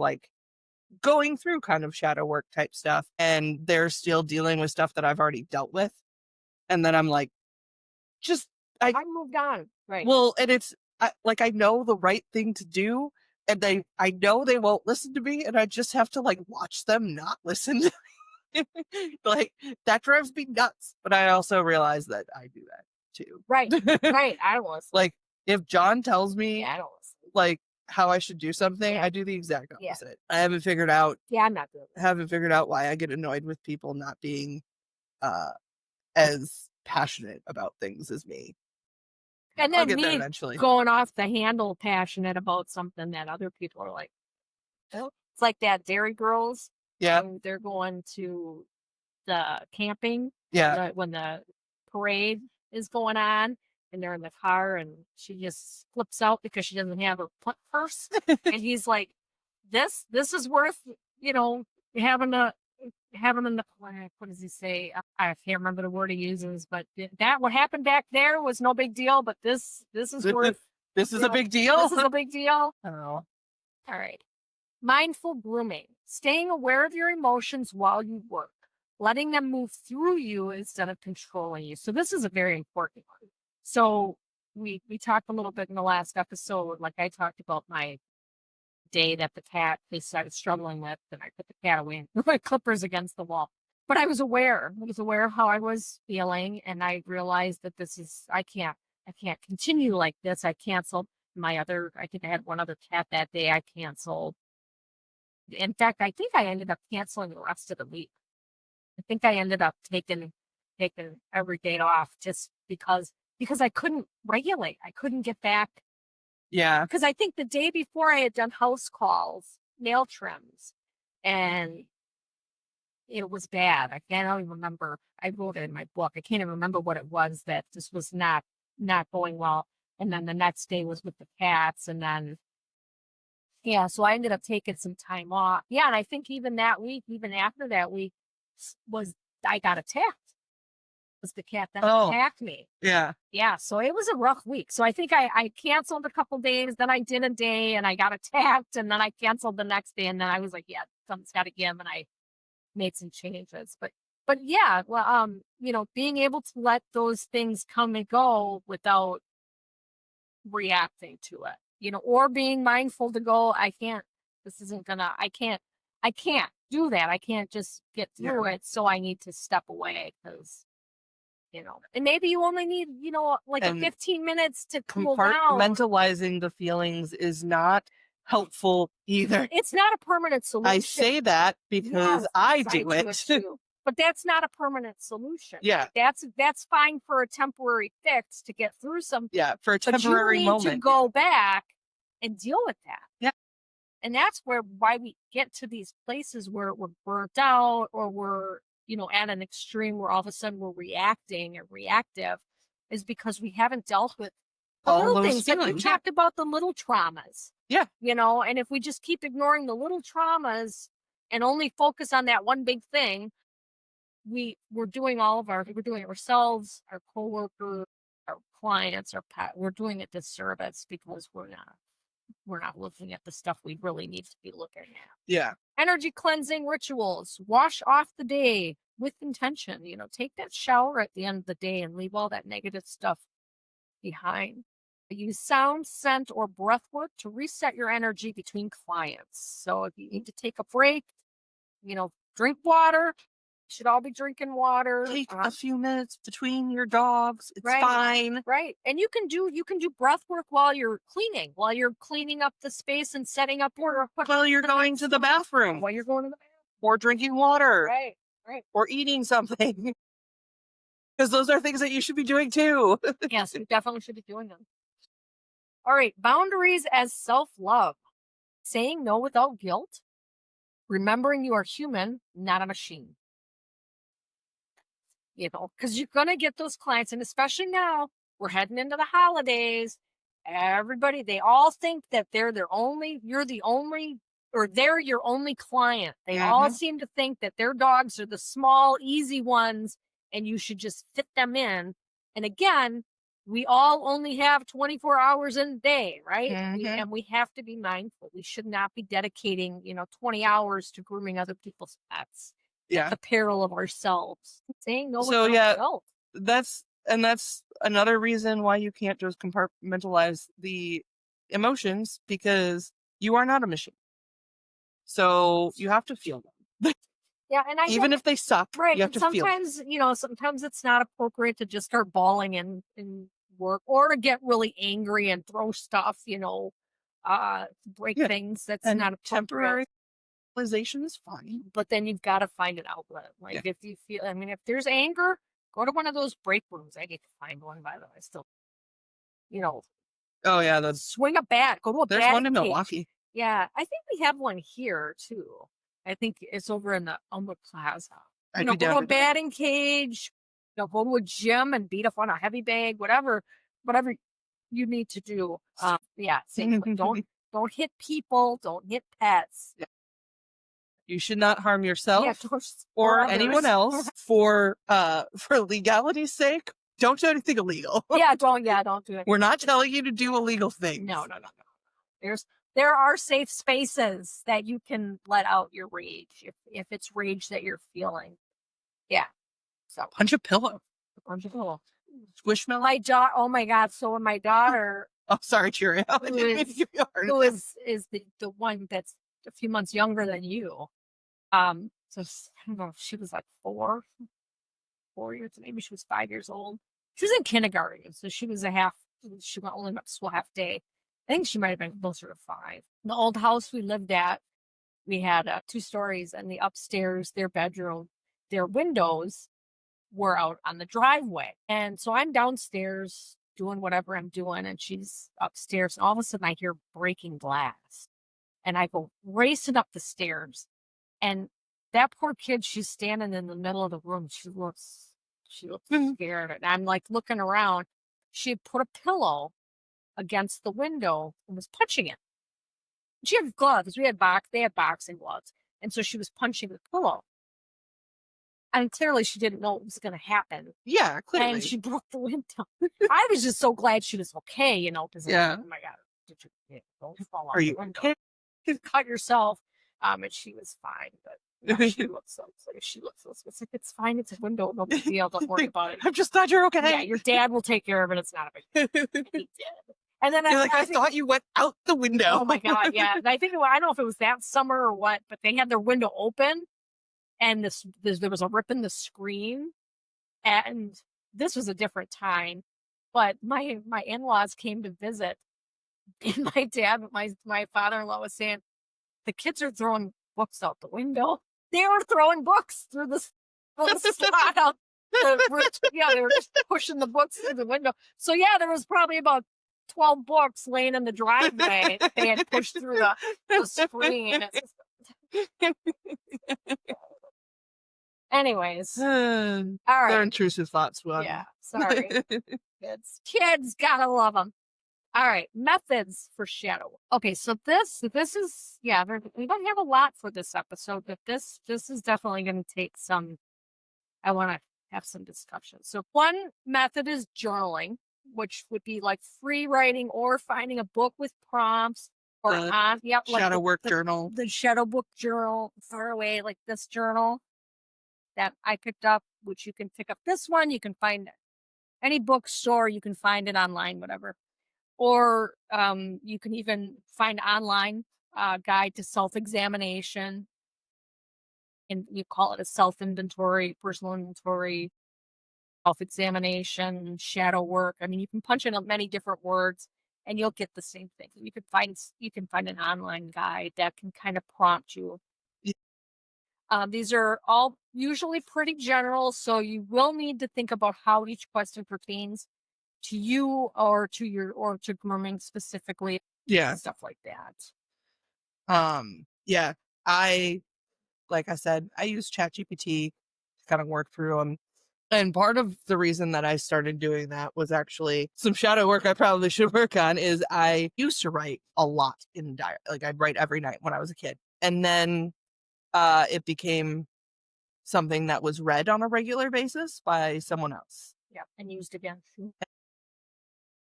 going through kind of shadow work type stuff, and they're still dealing with stuff that I've already dealt with. And then I'm like, I moved on. Right. Well, and it's I know the right thing to do, and I know they won't listen to me, and I just have to watch them not listen to me. That drives me nuts. But I also realize that I do that too. Right. Right. I don't listen. If John tells me I don't listen. How I should do something, I do the exact opposite. I haven't figured out. Yeah, I'm not doing that. Haven't figured out why I get annoyed with people not being as passionate about things as me. And then I'll get there me eventually. Going off the handle passionate about something that other people are like, oh. It's like that Dairy Girls. Yeah. When they're going to the camping. Yeah. When the parade is going on. and they're in the car, and she just flips out because she doesn't have her purse. And he's like, this is worth, you know, having a having an what does he say? I can't remember the word he uses, but that what happened back there was no big deal, but this is worth, This is you a know, big deal. this is a big deal. Oh, All right. Mindful grooming, staying aware of your emotions while you work, letting them move through you instead of controlling you. So this is a very important one. So we talked a little bit in the last episode, like I talked about my day that the cat they started struggling with, and I put the cat away and threw my clippers against the wall. But I was aware. I was aware of how I was feeling, and I realized that this is I can't continue like this. I canceled my other I think I had one other cat that day. I canceled. In fact, I think I ended up canceling the rest of the week. I think I ended up taking every day off just because I couldn't regulate. I couldn't get back yeah. because I think the day before I had done house calls, nail trims, and it was bad. I can't even remember. I wrote it in my book. I can't even remember what it was that just was not going well. And then the next day was with the cats, and then yeah, so I ended up taking some time off. Yeah, and I think even that week, even after that week, was I got attacked. Was the cat that Oh, attacked me? yeah. Yeah, so it was a rough week. So I think I canceled a couple days, then I did a day, and I got attacked, and then I canceled the next day, and then I was like, yeah, something's got to give, and I made some changes. But yeah, well, being able to let those things come and go without reacting to it, or being mindful to go, I can't, this isn't gonna, I can't do that. I can't just get Yeah. through it. So I need to step away because, and maybe you only need, like a And 15 minutes to cool down. compartmentalizing the feelings is not helpful either. It's not a permanent solution. I say that because Yes, I I do it. too. But that's not a permanent solution. Yeah. That's fine for a temporary fix to get through something. Yeah, for a But you temporary need to moment. go back and deal with that. Yeah. And that's why we get to these places where we're burnt out, or we're, at an extreme where all of a sudden we're reacting and reactive, is because we haven't dealt with the All little those things. Like we feelings. talked about the little traumas. Yeah. And if we just keep ignoring the little traumas and only focus on that one big thing, we're doing it ourselves, our coworkers, our clients, our pet. We're doing a disservice because we're not looking at the stuff we really need to be looking at. Yeah. Energy cleansing rituals, wash off the day with intention. Take that shower at the end of the day and leave all that negative stuff behind. Use sound, scent, or breath work to reset your energy between clients. So if you need to take a break, drink water. You should all be drinking water. Take a few minutes between your dogs. It's Right. fine. Right. And you can do breath work while you're cleaning up the space and setting up your While you're going to the bathroom. while you're going to the bathroom. Or drinking water. Right. Right. Or eating something. Because those are things that you should be doing too. Yes, you definitely should be doing them. All right. Boundaries as self-love. Saying no without guilt. Remembering you are human, not a machine. Because you're going to get those clients. And especially now, we're heading into the holidays. Everybody, they all think that you're the only, or they're your only client. They all seem to think that their dogs are the small, easy ones, and you should just fit them in. And again, we all only have 24 hours in a day, right? And we have to be mindful. We should not be dedicating, 20 hours to grooming other people's pets. Yeah. At the peril of ourselves. Saying no. So yeah, that's another reason why you can't just compartmentalize the emotions, because you are not a machine. So you have to feel them. Yeah, and even if they suck, right. you have to feel them. Sometimes it's not appropriate to just start bawling in work, or to get really angry and throw stuff, break things. That's not appropriate. Temporary realization is fine, but then you've got to find an outlet. Like if you feel, if there's anger, go to one of those break rooms. I need to find one, by the way. Still, oh yeah, swing a bat. Go to a there's batting one in cage. Milwaukee. Yeah, I think we have one here too. I think it's over in the Elmwood Plaza. Go to a batting cage. Go to a gym and beat up on a heavy bag, whatever. whatever you need to do. Yeah, safely. Don't hit people. Don't hit pets. You should not harm Yeah, yourself or or anyone others. else for legality's sake. Don't do anything illegal. Don't do it. We're not telling you to do illegal things. No. There are safe spaces that you can let out your rage if it's rage that you're feeling. Yeah. So Punch a pillow. punch a pillow. Squishmallow. My daughter. Oh my God! So when my daughter, Oh, sorry, Cheerio. I didn't mean to give you a heart who attack. is the one that's a few months younger than you, so I don't know, she was like 4 years, maybe she was 5 years old. She was in kindergarten, so she was she only went to school half day. I think she might have been closer to 5. The old house we lived at, we had 2 stories, and the upstairs, their bedroom, their windows were out on the driveway. And so I'm downstairs doing whatever I'm doing, and she's upstairs, and all of a sudden I hear breaking glass. And I go racing up the stairs. And that poor kid, she's standing in the middle of the room. She looks scared. And I'm like looking around. She had put a pillow against the window and was punching it. She had gloves. They had boxing gloves. And so she was punching the pillow. And clearly she didn't know what was going to happen. Yeah, clearly. And she broke the window. I was just so glad she was okay, because Yeah. oh my God, did you don't fall Are out you the window? okay? You cut yourself. And she was fine, but yeah, she looks like it's fine. It's a window, no big deal. Don't worry about it. I'm just glad you're okay. Yeah, your dad will take care of it. It's not a big deal. He did. And then You're like, I thought you went out the window. Oh my God, yeah. And I think I don't know if it was that summer or what, but they had their window open, and there was a rip in the screen, and this was a different time. But my in-laws came to visit, and my father-in-law was saying, the kids are throwing books out the window. They were throwing books through the slot out. They were just pushing the books through the window. So yeah, there was probably about 12 books laying in the driveway. They had pushed through the screen. Anyways, All all They're right. intrusive thoughts. Yeah, sorry. Kids gotta love them. All right, methods for shadow work. Okay, so this is we don't have a lot for this episode, but this is definitely going to take some. I want to have some discussion. So one method is journaling, which would be like free writing or finding a book with prompts or shadow work journal. The shadow book journal far away, like this journal that I picked up, which you can pick up this one. You can find any bookstore. You can find it online, whatever. Or you can even find online guide to self-examination, and you call it a self-inventory, personal inventory, self-examination, shadow work. I mean, you can punch in many different words, and you'll get the same thing. You can find an online guide that can kind of prompt you. These are all usually pretty general, so you will need to think about how each question pertains to you or to grooming specifically. Yeah. Stuff like that. Yeah. Like I said, I use ChatGPT to kind of work through them. And part of the reason that I started doing that was actually some shadow work I probably should work on. Is I used to write a lot in diary. Like I'd write every night when I was a kid. And then it became something that was read on a regular basis by someone else. Yeah, and used again.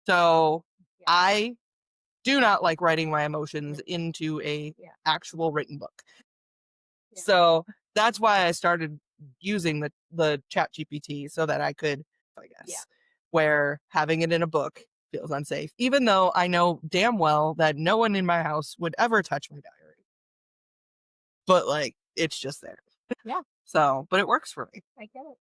So I do not like writing my emotions into a actual written book. Yeah. So that's why I started using the chat GPT so that I could, I guess, where having it in a book feels unsafe, even though I know damn well that no one in my house would ever touch my diary. But like, it's just there. Yeah. So, but it works for me. I get it.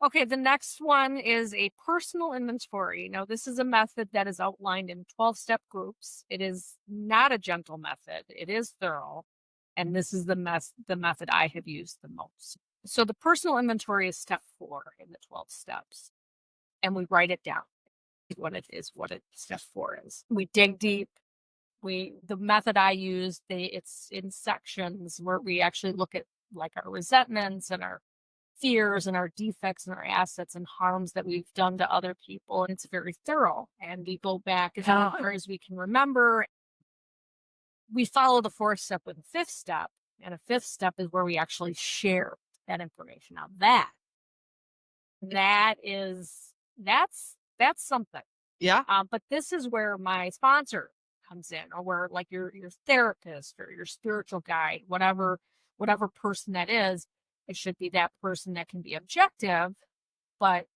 Okay, the next one is a personal inventory. Now, this is a method that is outlined in 12-step groups. It is not a gentle method. It is thorough. And this is the method I have used the most. So the personal inventory is step 4 in the 12 steps. And we write it down, what step 4 is. We dig deep. The method I use, it's in sections where we actually look at like our resentments and our fears and our defects and our assets and harms that we've done to other people. And it's very thorough. And we go back as far as we can remember. We follow the fourth step with a fifth step. And a fifth step is where we actually share that information. Now that is that's something. Yeah. But this is where my sponsor comes in, or where like your therapist or your spiritual guide, whatever person that is, it should be that person that can be objective, but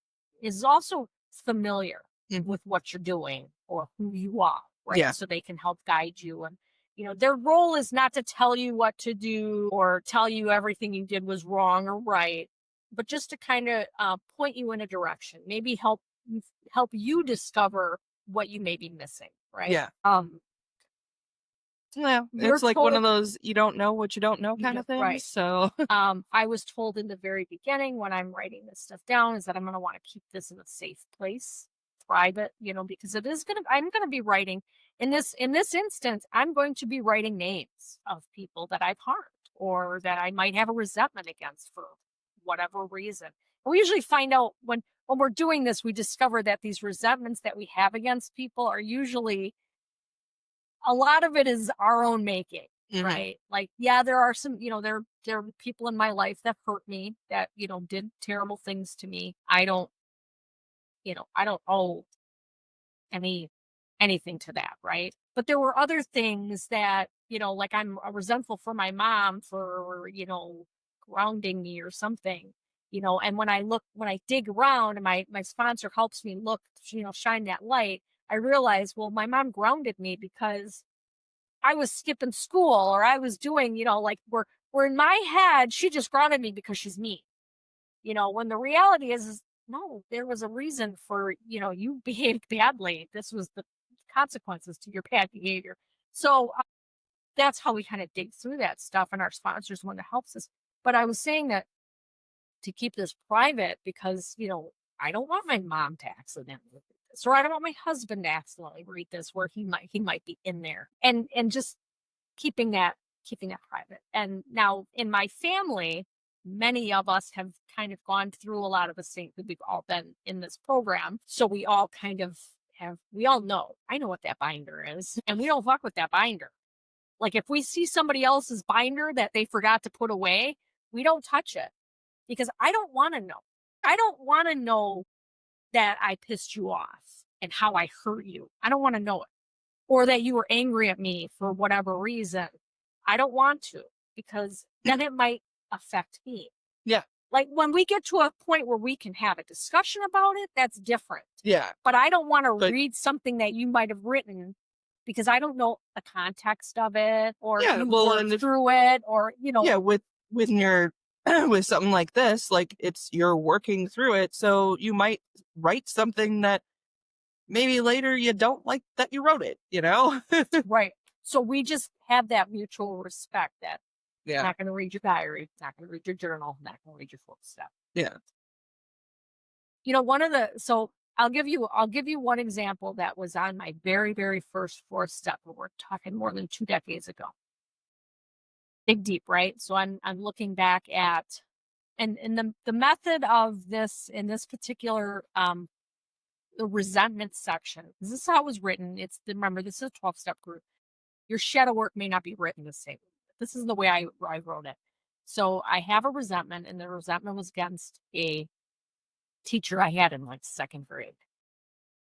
is also familiar Mhm. with what you're doing or who you are, right? Yeah. So they can help guide you. And their role is not to tell you what to do or tell you everything you did was wrong or right, but just to kind of point you in a direction, maybe help you discover what you may be missing, right? Yeah. Yeah. You're It's like one told of those you don't know what you don't know you kind do, of things. right. So I was told in the very beginning when I'm writing this stuff down is that I'm going to want to keep this in a safe place, private, because I'm going to be writing in this instance, I'm going to be writing names of people that I've harmed or that I might have a resentment against for whatever reason. And we usually find out when we're doing this, we discover that these resentments that we have against people are usually a lot of it is our own making, mhm. right? Like, yeah, there are some, there are people in my life that hurt me, that, did terrible things to me. I don't owe any anything to that, right? But there were other things that, like I'm resentful for my mom for, grounding me or something. And when I dig around and my sponsor helps me look, shine that light, I realize, well, my mom grounded me because I was skipping school or I was doing, like we're in my head, she just grounded me because she's me. When the reality is no, there was a reason for, you behaved badly. This was the consequences to your bad behavior. So that's how we kind of dig through that stuff. And our sponsors one that helps us. But I was saying that to keep this private because, I don't want my mom to accidentally read this, or I don't want my husband to accidentally read this where he might be in there. And just keeping that keeping that private. And now in my family, many of us have kind of gone through a lot of the same. We've all been in this program, so we all kind of we all know. I know what that binder is, and we don't fuck with that binder. Like if we see somebody else's binder that they forgot to put away, we don't touch it because I don't want to know. I don't want to know that I pissed you off and how I hurt you. I don't want to know it, or that you were angry at me for whatever reason. I don't want to, because then it might affect me. Yeah. Like when we get to a point where we can have a discussion about it, that's different. Yeah. But I don't want to But read something that you might have written because I don't know the context of it, or if yeah, you well, worked and if through it, or yeah, with your with something like this, like it's you're working through it, so you might write something that maybe later you don't like that you wrote it, you know? right. So we just have that mutual respect that I'm Yeah. not going to read your diary, not going to read your journal, not going to read your full stuff. Yeah. One of the so I'll give you one example that was on my very, very first fourth step. We're talking more than 2 decades ago. Dig deep, right? So I'm looking back at and the method of this in this particular the resentment section. This is how it was written. Remember, this is a 12-step group. Your shadow work may not be written the same. This is the way I wrote it. So I have a resentment, and the resentment was against a teacher I had in like second grade.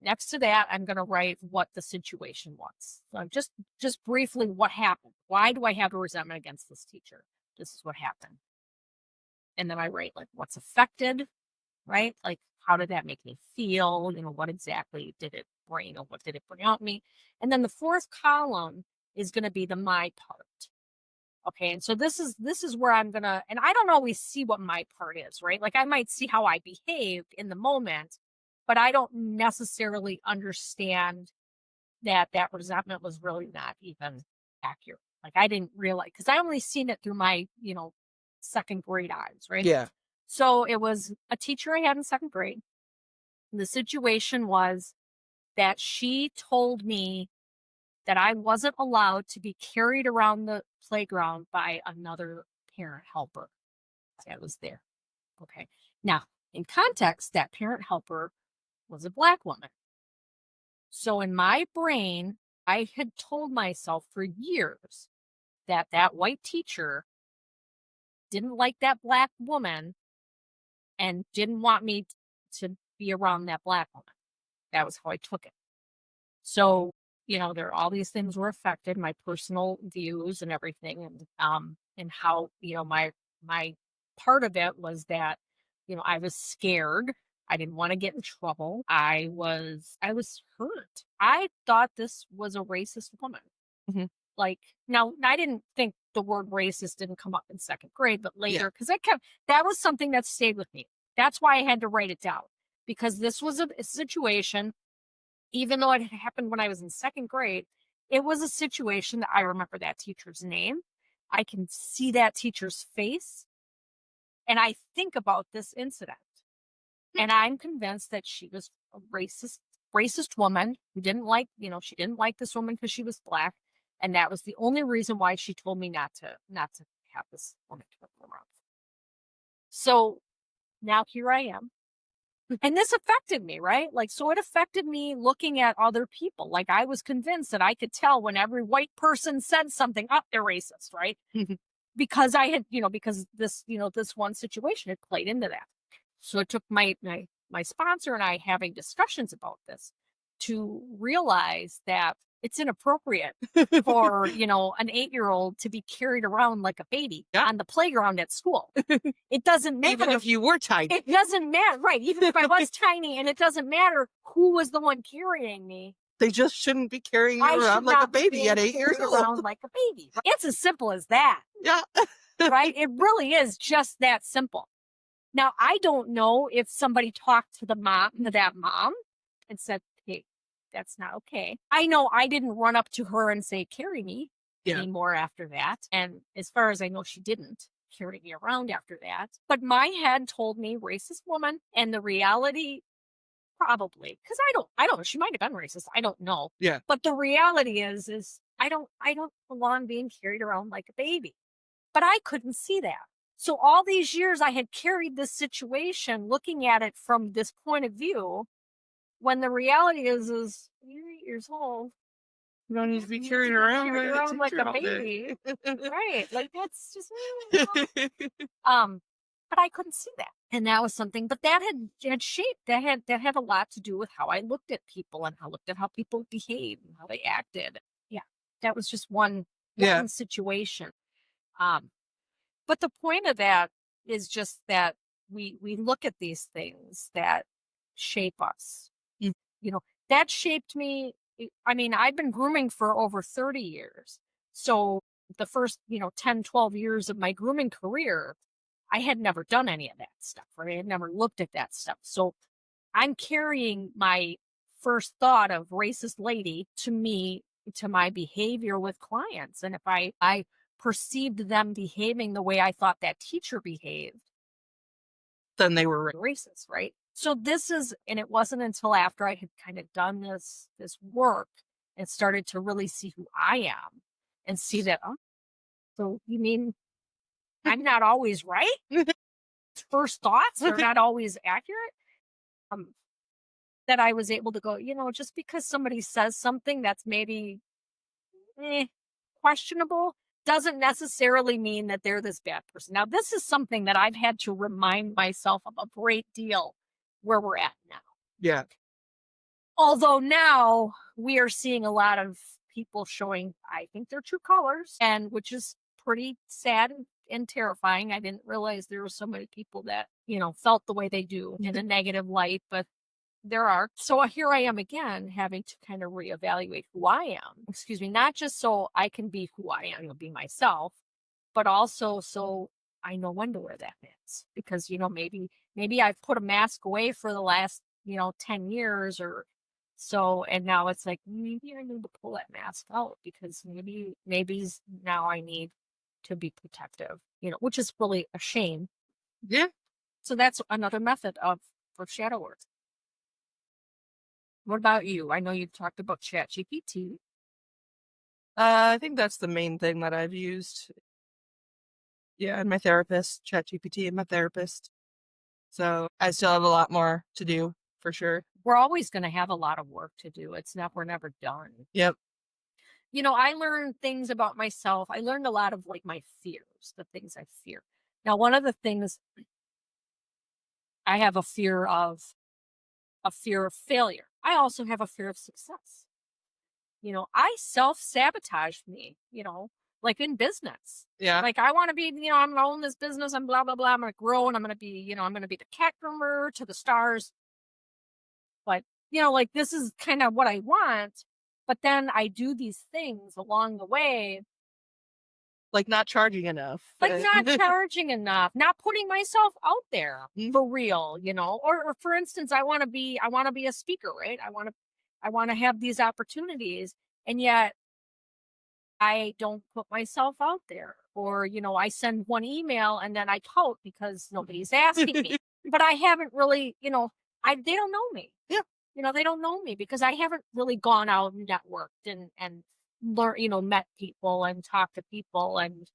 Next to that, I'm going to write what the situation was. So just briefly what happened. Why do I have a resentment against this teacher? This is what happened. And then I write like what's affected, right? Like how did that make me feel? What exactly did it bring, or what did it bring out me? And then the fourth column is going to be the my part. Okay, and so this is where I'm gonna, and I don't always see what my part is, right? Like I might see how I behaved in the moment, but I don't necessarily understand that resentment was really not even accurate. Like I didn't realize, because I only seen it through my second grade eyes, right? Yeah. So it was a teacher I had in second grade. The situation was that she told me that I wasn't allowed to be carried around the playground by another parent helper that was there. Okay. Now, in context, that parent helper was a Black woman. So in my brain, I had told myself for years that that white teacher didn't like that Black woman and didn't want me to be around that Black woman. That was how I took it. So, there all these things were affected, my personal views and everything, and how, my part of it was that, I was scared. I didn't want to get in trouble. I was hurt. I thought this was a racist woman. Mhm. Like, now I didn't think the word racist didn't come up in second grade, but Yeah. later, because that was something that stayed with me. That's why I had to write it down, because this was a situation, even though it had happened when I was in second grade, it was a situation that I remember that teacher's name. I can see that teacher's face, and I think about this incident. And I'm convinced that she was a racist woman who didn't like, she didn't like this woman because she was Black. And that was the only reason why she told me not to have this woman to come around. So now here I am. And this affected me, right? Like, so it affected me looking at other people. Like, I was convinced that I could tell when every white person said something, oh, they're racist, right? Because I had, because this one situation had played into that. So it took my sponsor and I having discussions about this to realize that it's inappropriate for, an 8-year-old to be carried around like a baby Yeah. on the playground at school. It doesn't matter. Even if you were tiny. It doesn't matter, right? Even if I was tiny, and it doesn't matter who was the one carrying me. They just shouldn't be carrying you I around should like a not be baby at being 8 years carried old. around like a baby. It's as simple as that, Yeah. right? It really is just that simple. Now, I don't know if somebody talked to that mom, and said, "Hey, that's not okay." I know I didn't run up to her and say, "Carry me," Yeah. anymore after that. And as far as I know, she didn't carry me around after that. But my head told me racist woman, and the reality, probably, because I don't know, she might have been racist. I don't know. Yeah. But the reality is I don't belong being carried around like a baby. But I couldn't see that. So all these years I had carried this situation, looking at it from this point of view, when the reality is you're 8 years old. You don't need to be You carried need to be around carried around like a all baby. day. Right. Like, that's just um but I couldn't see that. And that was something, but that had shaped, that had a lot to do with how I looked at people, and how I looked at how people behaved and how they acted. Yeah. That was just one Yeah. situation. Um but the point of that is just that we look at these things that shape us. Mm. You know, that shaped me. I mean, I've been grooming for over 30 years. So the first, 10, 12 years of my grooming career, I had never done any of that stuff, right? I had never looked at that stuff. So I'm carrying my first thought of racist lady to me, to my behavior with clients. And if I perceived them behaving the way I thought that teacher behaved, Then they were racist, right? So and it wasn't until after I had kind of done this work and started to really see who I am, and see that, oh, so you mean I'm not always right? First thoughts are not always accurate. Um, that I was able to go, just because somebody says something that's maybe eh, questionable, doesn't necessarily mean that they're this bad person. Now, this is something that I've had to remind myself of a great deal where we're at now. Yeah. Although now we are seeing a lot of people showing, I think, their true colors, and which is pretty sad and terrifying. I didn't realize there were so many people that, felt the way they do in a negative light, but there are. So here I am again, having to kind of reevaluate who I am. Excuse me, not just so I can be who I am, be myself, but also so I know when to wear that mask. Because, maybe I've put a mask away for the last, 10 years or so, and now it's like, maybe I need to pull that mask out, because maybe now I need to be protective, which is really a shame. Yeah. So that's another method for shadow work. What about you? I know you talked about ChatGPT. I think that's the main thing that I've used. Yeah, and my therapist, ChatGPT, and my therapist. So I still have a lot more to do for sure. We're always going to have a lot of work to do. We're never done. Yep. I learned things about myself. I learned a lot of like my fears, the things I fear. Now, one of the things I have a fear of failure. I also have a fear of success. I self sabotage me, like in business. Yeah. Like I want to be, I'm gonna own this business and blah blah blah. I'm gonna grow and I'm gonna be the cat groomer to the stars. But like this is kind of what I want. But then I do these things along the way, Like not charging enough. like not charging enough, not putting myself out there Mhm. for real, or for instance, I want to be a speaker, right? I want to have these opportunities, and yet I don't put myself out there. Or, I send one email and then I pout because nobody's asking me. But I haven't really, they don't know me. Yeah. They don't know me because I haven't really gone out and networked and learn, met people and talked to people, and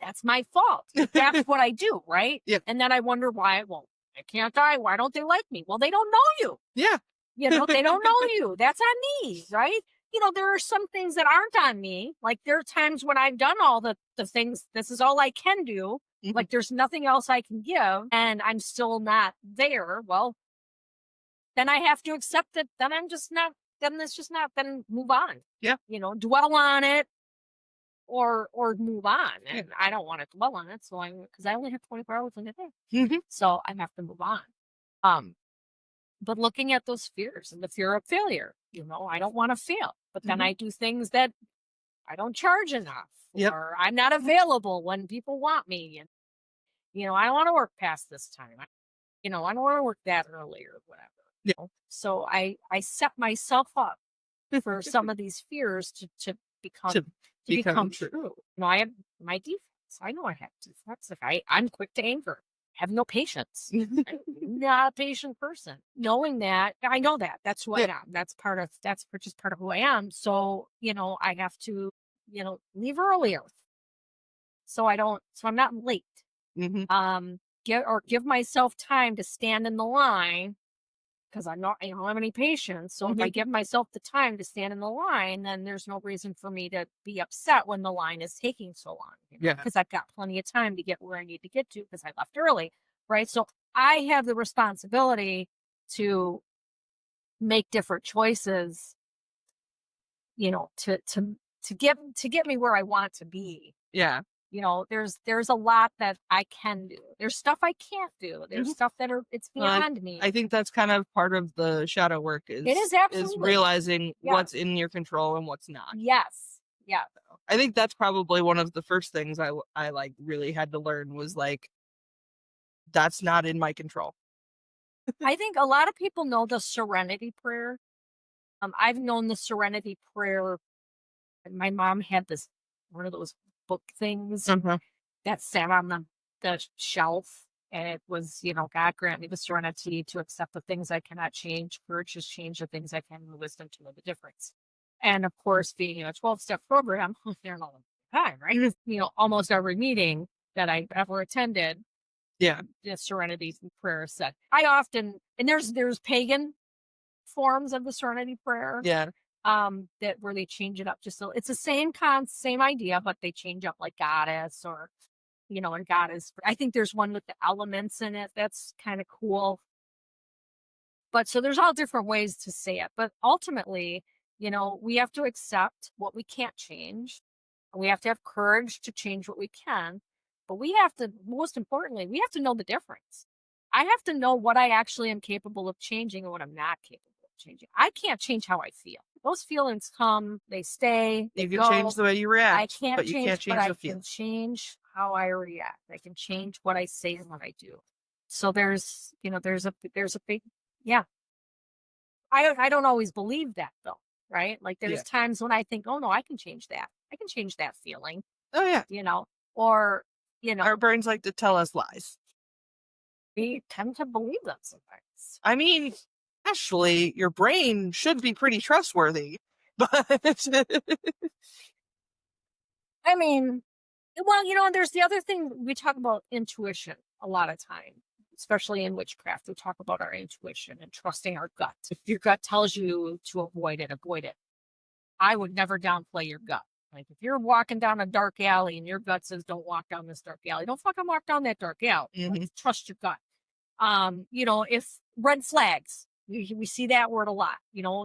that's my fault. That's what I do, right? Yeah. And then I wonder why, well, I can't die. Why don't they like me? Well, they don't know you. Yeah. They don't know you. That's on me, right? There are some things that aren't on me. Like there are times when I've done all the things, this is all I can do. Mhm. Like there's nothing else I can give and I'm still not there. Well, then I have to accept it. Then I'm just not, then it's just not, then move on. Yeah. Dwell on it or move on. Yeah. And I don't want to dwell on it. So because I only have 24 hours in a day. Mhm. So I have to move on. But looking at those fears and the fear of failure, I don't want to fail, but then Mhm. I do things that I don't charge enough, Yep. or I'm not available when people want me. And, I don't want to work past this time. I don't want to work that early or whatever. Yeah. So I set myself up for some of these fears to become, To to become become true. true. I have my defects. I know I have defects. I'm quick to anger, have no patience. I'm not a patient person. Knowing that, I know that. That's who I Yeah. am. That's just part of who I am. So, I have to, leave earlier. So I'm not late. Mhm. Give myself time to stand in the line because I don't have any patience. So if I Mhm. give myself the time to stand in the line, then there's no reason for me to be upset when the line is taking so long. Yeah. Because I've got plenty of time to get where I need to get to because I left early. Right. So I have the responsibility to make different choices, to get me where I want to be. Yeah. There's a lot that I can do. There's stuff I can't do. There's Mhm. stuff it's Well, beyond me. I think that's kind of part of the shadow work It is is absolutely. realizing Yeah. what's in your control and what's not. Yes. Yeah. I think that's probably one of the first things I like really had to learn was like that's not in my control. I think a lot of people know the serenity prayer. I've known the serenity prayer. My mom had this one of those book things Mhm. that sat on the shelf, and it was, God grant me the serenity to accept the things I cannot change, courage to change the things I can, and the wisdom to know the difference. And of course, being in a 12-step program, they're not all the time, right? Almost every meeting that I've ever attended, Yeah. the serenity prayer is said. I often, and there's pagan forms of the serenity prayer, Yeah. that where they change it up just so it's the same idea, but they change up like goddess or, and goddess. I think there's one with the elements in it that's kind of cool. But so there's all different ways to say it. But ultimately, we have to accept what we can't change. We have to have courage to change what we can. But we have to, most importantly, we have to know the difference. I have to know what I actually am capable of changing and what I'm not capable of changing. I can't change how I feel. Those feelings come, they stay, they You can go. change the way you I react, can't but you can't change, but change I the can feeling. change how I react. I can change what I say and what I do. So there's a big, yeah. I don't always believe that though, right? Like Yeah. there's times when I think, oh no, I can change that. I can change that feeling, Oh yeah. or Our brains like to tell us lies. we tend to believe them sometimes. I mean, actually, your brain should be pretty trustworthy, but I mean, well, and there's the other thing we talk about intuition a lot of time. especially in witchcraft, we talk about our intuition and trusting our gut. If your gut tells you to avoid it, avoid it. I would never downplay your gut. Like if you're walking down a dark alley and your gut says don't walk down this dark alley, don't fucking walk down that dark alley. Like, trust your gut. If red flags, we see that word a lot.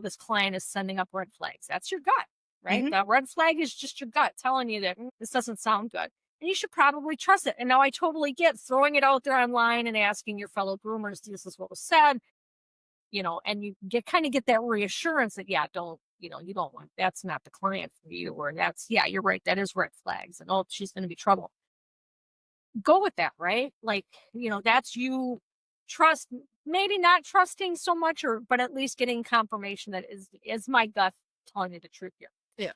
This client is sending up red flags. That's your gut, right? The red flag is just your gut telling you that this doesn't sound good. And you should probably trust it. And now I totally get throwing it out there online and asking your fellow groomers, this is what was said, and you get that reassurance that, yeah, you don't want, that's not the client for you, or that's, yeah, you're right, that is red flags, and oh, she's going to be trouble. Go with that, right? Like, that's you trust, maybe not trusting so much, but at least getting confirmation that is my gut telling me the truth here. Yeah.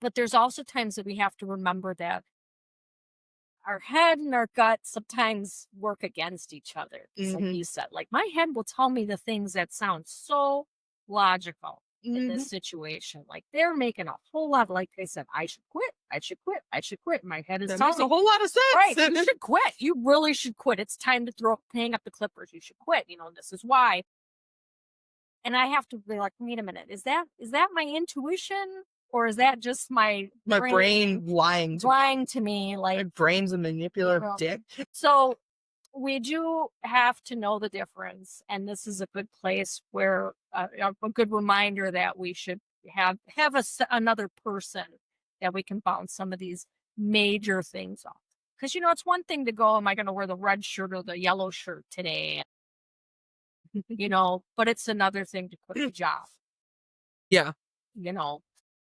But there's also times that we have to remember that our head and our gut sometimes work against each other. It's like you said, like my head will tell me the things that sound so logical in this situation. Like they're making a whole lot. Like I said, I should quit. I should quit. I should quit. My head is that telling makes me a whole lot of sense. Right. You should quit. You really should quit. It's time to hang up the clippers. You should quit. This is why. And I have to be like, wait a minute. Is that my intuition? Or is that just my brain lying to me? Like my brain's a manipulative dick. So we do have to know the difference, and this is a good place where a good reminder that we should have another person that we can bounce some of these major things off. Because it's one thing to go, am I going to wear the red shirt or the yellow shirt today? But it's another thing to quit the job. Yeah.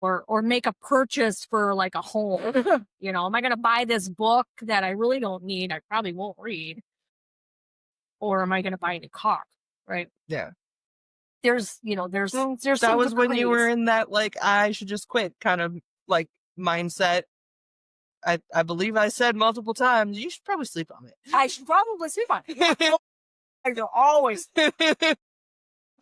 Or make a purchase for like a home. Am I going to buy this book that I really don't need? I probably won't read. Or am I going to buy a car? Right. Yeah. There's that was when you were in that, like, I should just quit kind of like mindset. I believe I said multiple times, you should probably sleep on it. I should probably sleep on it. I always.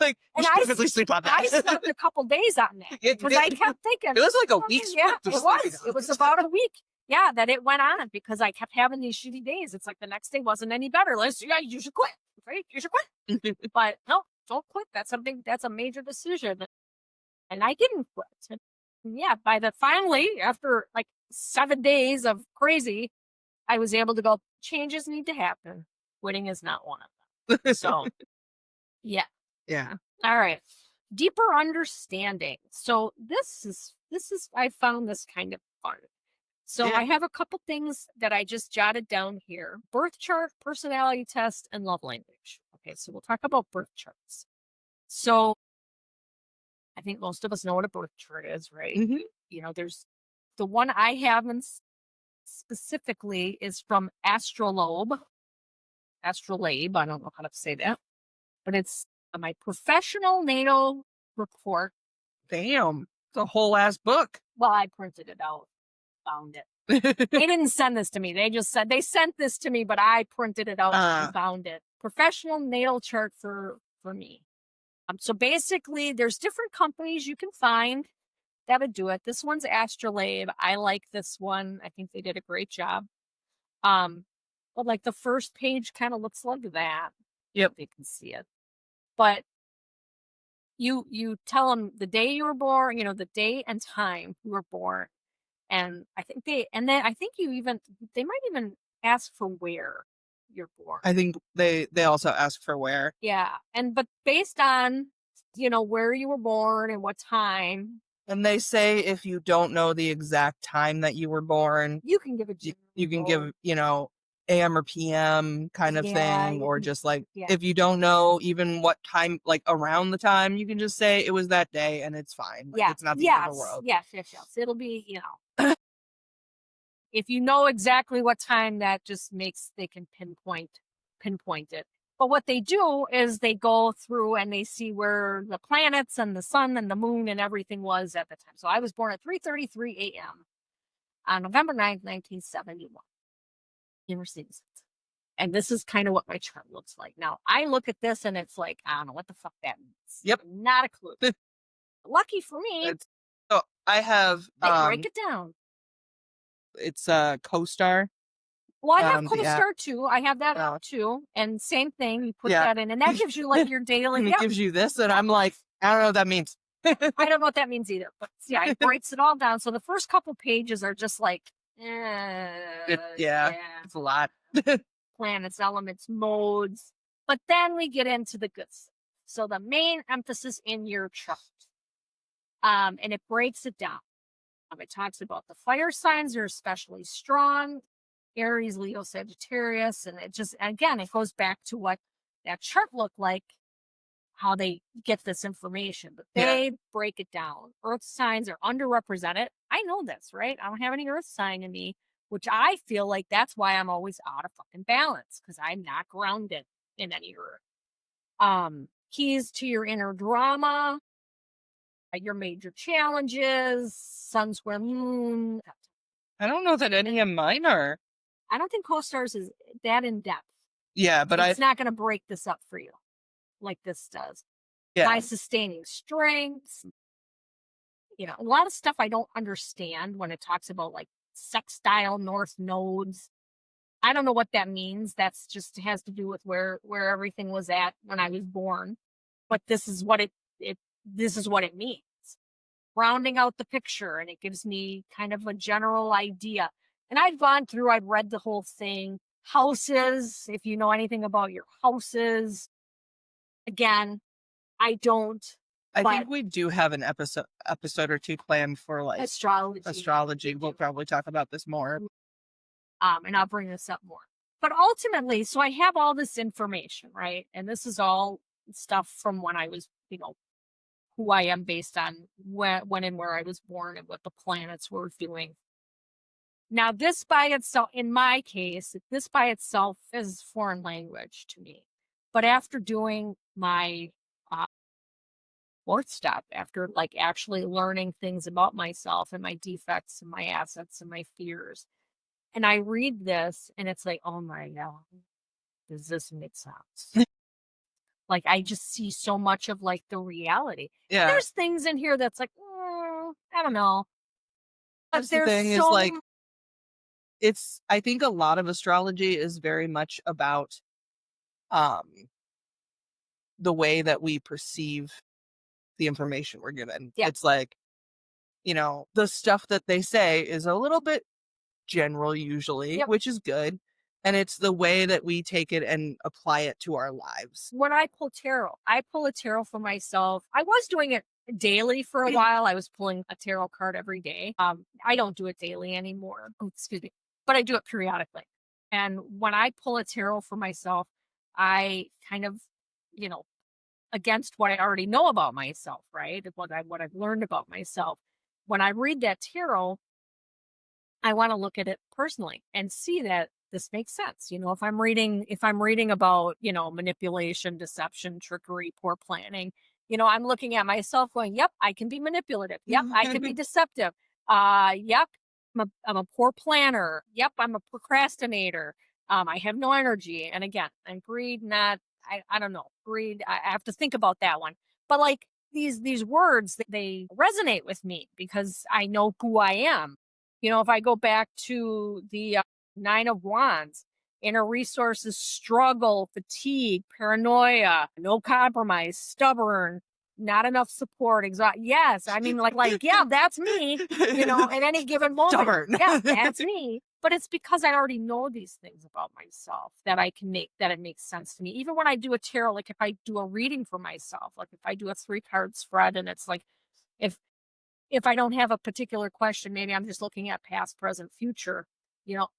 Like, and I sleep on that. I slept a couple days on that because I kept thinking it was like a week. Yeah, it was about a week. Yeah, that it went on because I kept having these shitty days. It's like the next day wasn't any better. You should quit. Right? You should quit. But no, don't quit. That's a major decision. And I didn't quit. And yeah, finally, after like 7 days of crazy, I was able to go, changes need to happen. Quitting is not one of them. So yeah. Yeah. All right. Deeper understanding. So this is I found this kind of fun. So I have a couple things that I just jotted down here. Birth chart, personality test, and love language. Okay, so we'll talk about birth charts. So I think most of us know what a birth chart is, right? There's the one I have specifically is from Astrolabe. I don't know how to say that, but it's my professional natal report. Damn, it's a whole ass book. Well, I printed it out, found it. They didn't send this to me. They just said they sent this to me, but I printed it out and found it. Professional natal chart for me. So basically, there's different companies you can find that would do it. This one's Astrolabe. I like this one. I think they did a great job. But like the first page kind of looks like that. Yep, you can see it. But you tell them the day you were born, the date and time you were born. And I think they might even ask for where you're born. I think they also ask for where. Yeah. But based on, where you were born and what time. And they say if you don't know the exact time that you were born, you can give you can give, AM or PM kind of thing, or just like, if you don't know even what time, like around the time, you can just say it was that day and it's fine. Like, it's not the end of the world. Yes. It'll be, if you know exactly what time, that just makes, they can pinpoint it. But what they do is they go through and they see where the planets and the sun and the moon and everything was at the time. So I was born at 3:33 a.m. on November 9th, 1971. In Mercedes. And this is kind of what my chart looks like. Now, I look at this and it's like, I don't know what the fuck that means. Yep. Not a clue. Lucky for me. So I have... They break it down. It's a co-star. Well, I have the app. CoStar too. I have that Uh, app too. And same thing, you put yeah. that in, and that gives you like your daily. And it Yep. gives you this, and I'm like, I don't know what that means. I don't know what that means either, but yeah, it breaks it all down. So the first couple pages are just like, Yeah, yeah, it's a lot. planets, elements, modes. But then we get into the good stuff. So the main emphasis in your chart, and it breaks it down. It talks about the fire signs are especially strong, Aries, Leo, Sagittarius, and it just again it goes back to what that chart looked like, how they get this information, but Yeah. they break it down. Earth signs are underrepresented. I know this, right? I don't have any Earth sign in me, which I feel like that's why I'm always out of fucking balance because I'm not grounded in any Earth. Keys to your inner drama, your major challenges, sun, square, moon. I don't know that any of mine are. I don't think CoStars is that in depth. Yeah, but It's not going to break this up for you like this does. My yeah. sustaining strengths, a lot of stuff I don't understand when it talks about like sextile north nodes. I don't know what that means. That's just has to do with where everything was at when I was born. But this is what it this is what it means. Rounding out the picture, and it gives me kind of a general idea. And I've read the whole thing. Houses, if you know anything about your houses, again, I don't, I but think we do have an episode or two planned for like astrology. astrology. We'll probably talk about this more. And I'll bring this up more. But ultimately, so I have all this information, right? And this is all stuff from when I was, who I am based on when and where I was born and what the planets were doing. Now, this by itself, in my case, this by itself is foreign language to me. But after doing my fourth step, after like actually learning things about myself and my defects and my assets and my fears, and I read this and it's like, oh my God, does this make sense? Like, I just see so much of like the reality. And Yeah. there's things in here that's like, I don't know. But That's the there's thing is so like, I think a lot of astrology is very much about um the way that we perceive the information we're given. yeah, It's like, the stuff that they say is a little bit general usually, yep. which is good. And it's the way that we take it and apply it to our lives. When I pull a tarot for myself. I was doing it daily for a while. I was pulling a tarot card every day. I don't do it daily anymore. Oh, excuse me, but I do it periodically. And when I pull a tarot for myself, I kind of, you know, against what I already know about myself, right? What I've learned about myself. When I read that tarot, I want to look at it personally and see that this makes sense. If I'm reading about, manipulation, deception, trickery, poor planning, I'm looking at myself going, yep, I can be manipulative. Yep, I can be deceptive. Yep, I'm a poor planner. Yep, I'm a procrastinator. I have no energy. And again, I'm greed, not, I don't know, greed. I have to think about that one. But like these words, they resonate with me because I know who I am. If I go back to the Nine of Wands, inner resources, struggle, fatigue, paranoia, no compromise, stubborn, not enough support, yes, I mean, yeah, that's me. At any given moment, Stubborn. yeah, that's me. But it's because I already know these things about myself that it makes sense to me. Even when I do a tarot, like if I do a reading for myself, like if I do a 3-card spread, and it's like if if I don't have a particular question, maybe I'm just looking at past, present, future,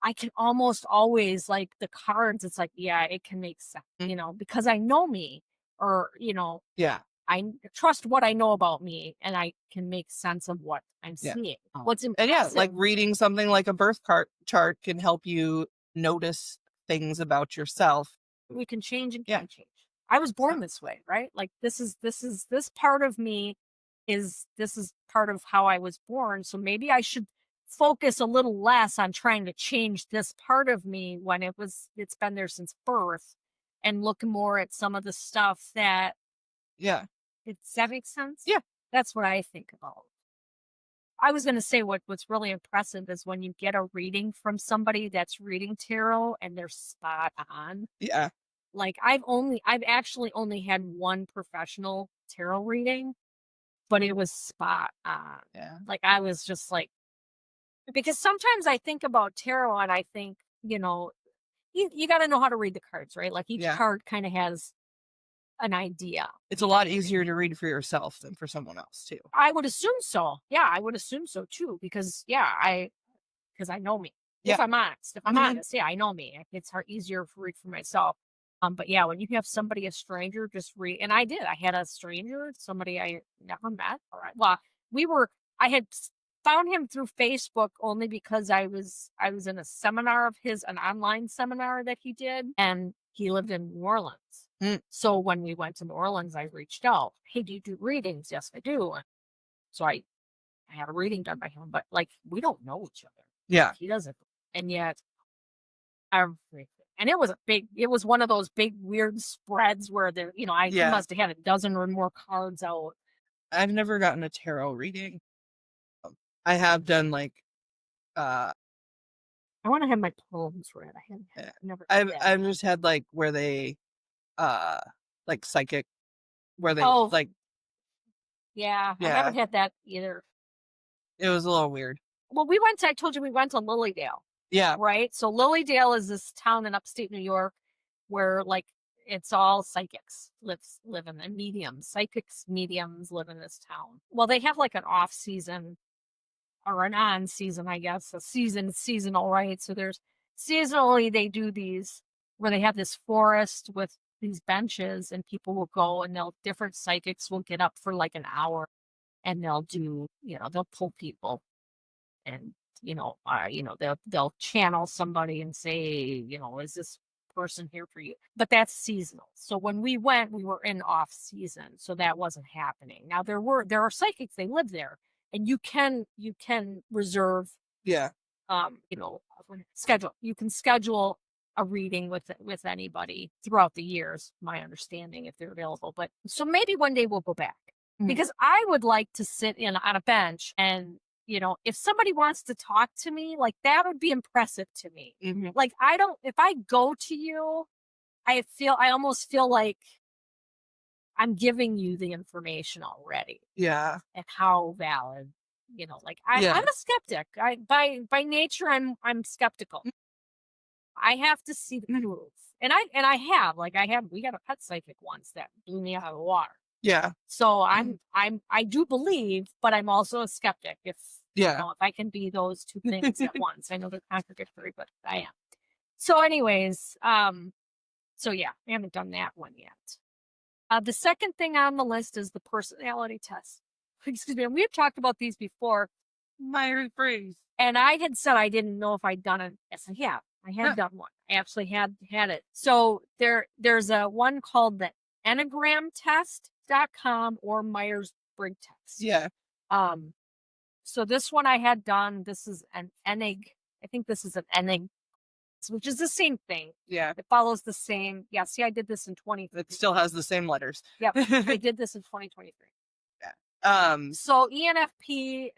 I can almost always like the cards. It's like, yeah, it can make sense, because I know me, or, Yeah. I trust what I know about me, and I can make sense of what I'm Yeah. seeing. What's And yeah, impressive. like reading something like a chart can help you notice things about yourself. We can change and Yeah. can change. I was born this way, right? Like this part of me this is part of how I was born. So maybe I should focus a little less on trying to change this part of me when it's been there since birth, and look more at some of the stuff that Yeah. does that make sense? Yeah. That's what I think about. I was gonna say what's really impressive is when you get a reading from somebody that's reading tarot and they're spot on. Yeah. Like, I've actually only had one professional tarot reading, but it was spot on. Yeah. Like, I was just like, because sometimes I think about tarot and I think, you gotta know how to read the cards, right? Like, each Yeah. card kinda has an idea. It's a lot easier to read for yourself than for someone else too. I would assume so. Yeah, I would assume so too because, yeah, because I know me. Yeah. If I'm Mhm. honest, yeah, I know me. It's hard easier to read for myself. But yeah, when you have somebody, a stranger, just read, and I did. I had a stranger, somebody I never met. Well, we were. I had found him through Facebook only because I was in a seminar of his, an online seminar that he did, and he lived in New Orleans. Mm. So when we went to New Orleans, I reached out. Hey, do you do readings? Yes, I do. And so I had a reading done by him, but like we don't know each other. Yeah. He doesn't, and yet everything. And it was one of those big weird spreads where he Yeah. must have had a dozen or more cards out. I've never gotten a tarot reading. I have done like uh I want to have my poems read. I haven't eh, never had I've that. I've just had like where they uh like psychic where they Oh, like yeah, I yeah, haven't had that either. it was a little weird. Well, I told you we went to Lilydale, Yeah. right? So Lilydale is this town in upstate New York where like it's all psychics live in, and mediums. Psychics, mediums live in this town. Well, they have like an off season or an on season, I guess. A seasonal, right? So there's seasonally they do these where they have this forest with these benches and people will go and they'll different psychics will get up for like an hour and they'll do, they'll pull people and they'll channel somebody and say, is this person here for you? But that's seasonal. So when we went, we were in off season, so that wasn't happening. Now there are psychics, they live there, and you can reserve, Yeah. you know schedule you can schedule a reading with anybody throughout the years, my understanding, if they're available. But so maybe one day we'll go back Mhm. because I would like to sit in on a bench and if somebody wants to talk to me, like that would be impressive to me. Mhm. Like I don't if I go to you, I almost feel like I'm giving you the information already Yeah. and how valid, like I'm Yeah. a skeptic. I by nature I'm skeptical. I have to see the Mhm. proof. And I have, like we got a pet psychic once that blew me out of the water. Yeah. So Mhm. I do believe, but I'm also a skeptic Yeah. if I can be those two things at once. I know they're contradictory, but I am. So anyways, so yeah, I haven't done that one yet. The second thing on the list is the personality test. Excuse me. And we have talked about these before, Myers-Briggs. and I had said I didn't know if I'd done it. Yes, I have. I had done one. I actually had it. So there's a one called the enneagramtest.com or Myers-Briggs test. Yeah. Um, so this one I had done. This is an enig. I think this is an enig, which is the same thing. Yeah. It follows the same. Yeah. See, I did this in It still has the same letters. Yep, I did this in 2023. Yeah. So ENFP,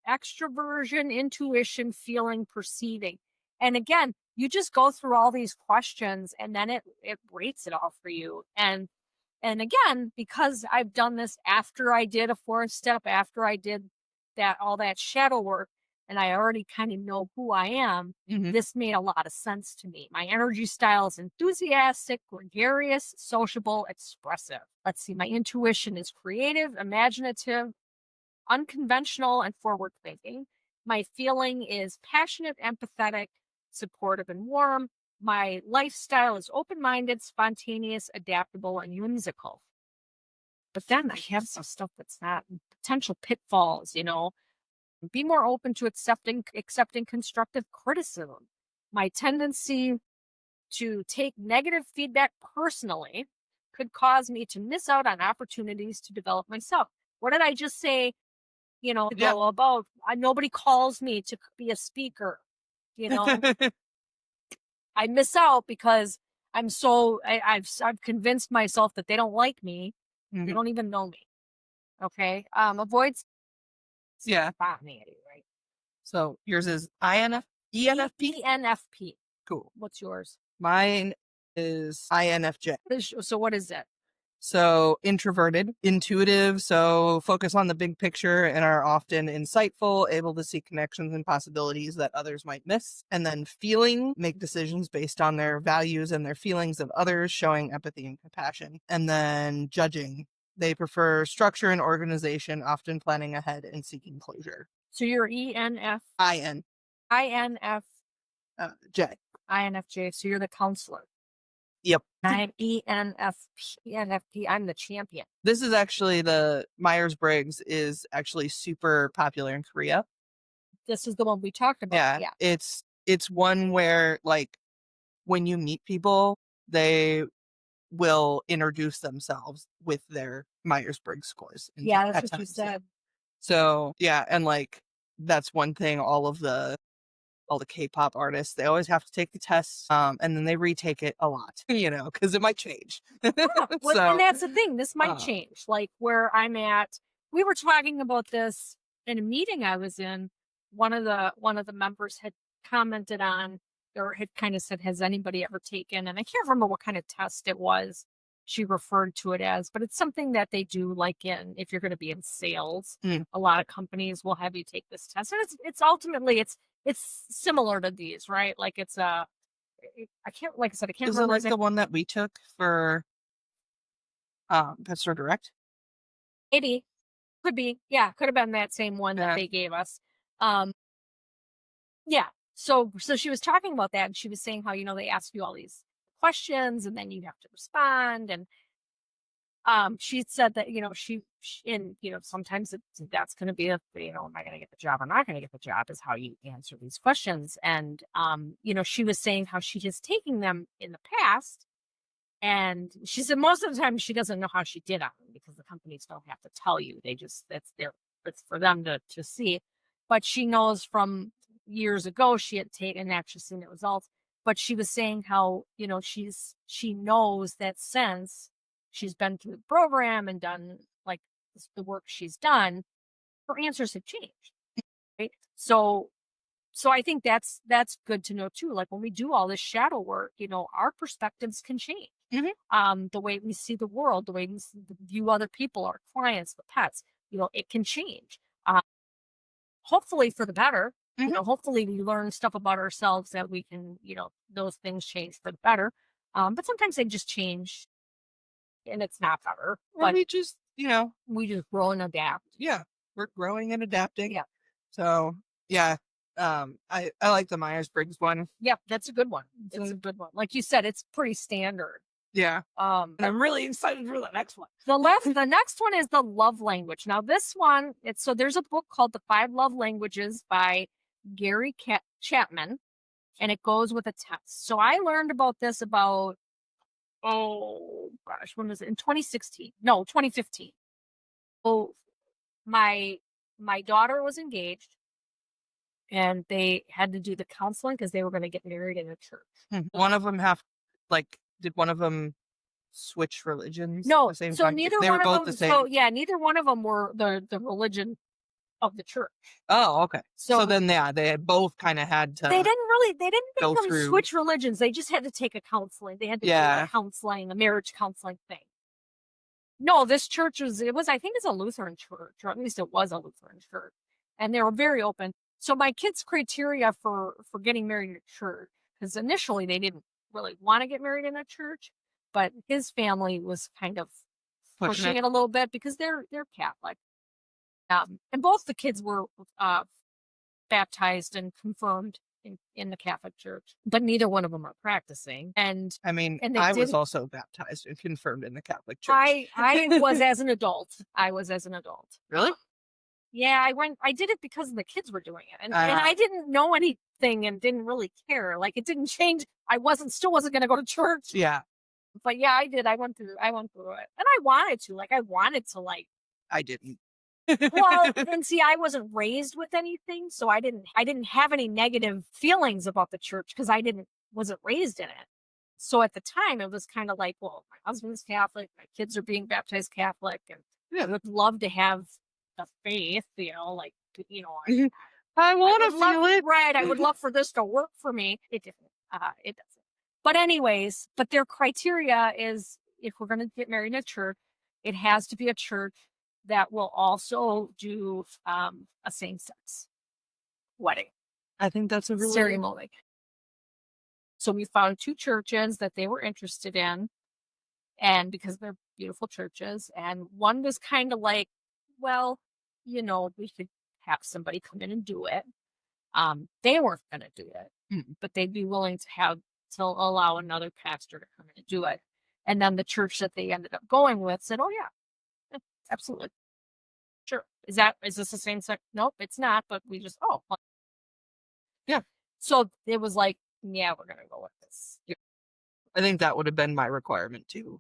extroversion, intuition, feeling, perceiving. And again, you just go through all these questions and then it rates it all for you. And again, because I've done this after I did a fourth step, after I did all that shadow work, and I already kind of know who I am, Mhm. this made a lot of sense to me. My energy style is enthusiastic, gregarious, sociable, expressive. Let's see, my intuition is creative, imaginative, unconventional, and forward thinking. My feeling is passionate, empathetic, supportive, and warm. My lifestyle is open minded, spontaneous, adaptable, and whimsical. But then I have some stuff that's not potential pitfalls, be more open to accepting constructive criticism. My tendency to take negative feedback personally could cause me to miss out on opportunities to develop myself. What did I just say, Yeah. ago about nobody calls me to be a speaker, you know? I miss out because I've convinced myself that they don't like me. They Mhm. don't even know me. Okay. Avoid Yeah. Spontaneity, right? So yours is ENFP? ENFP. Cool. What's yours? Mine is INFJ. So what is it? So introverted, intuitive, so focus on the big picture and are often insightful, able to see connections and possibilities that others might miss. And then feeling, make decisions based on their values and their feelings of others, showing empathy and compassion. And then judging. They prefer structure and organization, often planning ahead and seeking closure. So you're ENF, IN, INF, J. INFJ. So you're the counselor. Yep. I'm ENFP. I'm the champion. This is actually the Myers-Briggs is actually super popular in Korea. This is the one we talked about. Yeah. It's one where like when you meet people, they will introduce themselves with their Myers-Briggs scores. Yeah, that's at what you times, yeah. said. So yeah, and like that's one thing all the K-pop artists, they always have to take the test, and then they retake it a lot, because it might change. Well, So, and that's the thing. This might uh, change. Like where I'm at, we were talking about this in a meeting I was in. One of the members had commented on or had kind of said, "Has anybody ever taken?" And I can't remember what kind of test it was. She referred to it as, but it's something that they do, like in if you're going to be in sales, mm, a lot of companies will have you take this test, and it's ultimately it's similar to these, right? Like it's a I can't like I said I can't is it remember like exactly. the one that we took for Pet Store Direct? Maybe. Could be. Yeah, could have been that same one that Yeah. they gave us. Um, yeah. So she was talking about that and she was saying how, they ask you all these questions and then you have to respond. And she said that, and sometimes that's gonna be am I gonna get the job or not gonna get the job is how you answer these questions. And she was saying how she has taken them in the past. And she said most of the time she doesn't know how she did on them because the companies don't have to tell you. They just it's for them to see. But she knows from years ago she had taken and actually seen the results. But she was saying how, she knows that since she's been through the program and done like the work she's done, her answers have changed. Right. So I think that's good to know too. Like when we do all this shadow work, our perspectives can change. Hmm. The way we see the world, the way we view other people, our clients, the pets, it can change. Hopefully for the better. Hmm. Hopefully we learn stuff about ourselves that we can, those things change for the better. But sometimes they just change and it's not better. Or But we just, we just grow and adapt. yeah, we're growing and adapting. Yeah. So yeah, I like the Myers-Briggs one. Yeah, that's a good one. It's a good one. Like you said, it's pretty standard. Yeah, and I'm really excited for the next one. The next one is the love language. Now this one, there's a book called The 5 Love Languages by Gary Chapman, and it goes with a test. So I learned about this oh gosh, when was it? In 2016. No, 2015. So my my daughter was engaged and they had to do the counseling because they were going to get married in a church. One of them did one of them switch religions at No, the same so time? neither They one were of both them. the same. So yeah, neither one of them were the religion of the church. Oh, okay. So So then, yeah, they both kind of had they to didn't go make them through. switch religions. They just had to take a counseling. They had to do Yeah. a counseling, a marriage counseling thing. No, this church I think it's a Lutheran church, or at least it was a Lutheran church. And they were very open. So my kid's criteria for getting married in a church, because initially they didn't really want to get married in a church, but his family was kind of pushing it a little bit because they're Catholic. And both the kids were baptized and confirmed in the Catholic Church, but neither one of them are practicing. And I mean, and they I was did. also baptized and confirmed in the Catholic Church. I was as an adult. I was as an adult. Really? Yeah, I did it because the kids were doing it, and I didn't know anything and didn't really care. Like it didn't change. I still wasn't going to go to church. Yeah, But yeah, I did. I went through it, and I wanted to. Like I wanted to. Like I didn't. well, and see, I wasn't raised with anything, so I didn't have any negative feelings about the church because wasn't raised in it. So at the time, it was kind of like, well, my husband's Catholic, my kids are being baptized Catholic, and I would love to have the faith, like I I want would to love feel it. right. I would love for this to work for me. It didn't. It doesn't. But anyways, but their criteria is if we're going to get married in a church, it has to be a church that will also do a same-sex wedding I think that's a really ceremony. So we found 2 churches that they were interested in, and because they're beautiful churches, and one was kind of like, well, we should have somebody come in and do it. They weren't going to do it, Mm. but they'd be willing to allow another pastor to come in and do it. And then the church that they ended up going with said, "Oh yeah, absolutely, sure." Is this the same sex? Nope, it's not. But we just well. Yeah. So it was like, yeah, we're gonna go with this. Yeah. I think that would have been my requirement too.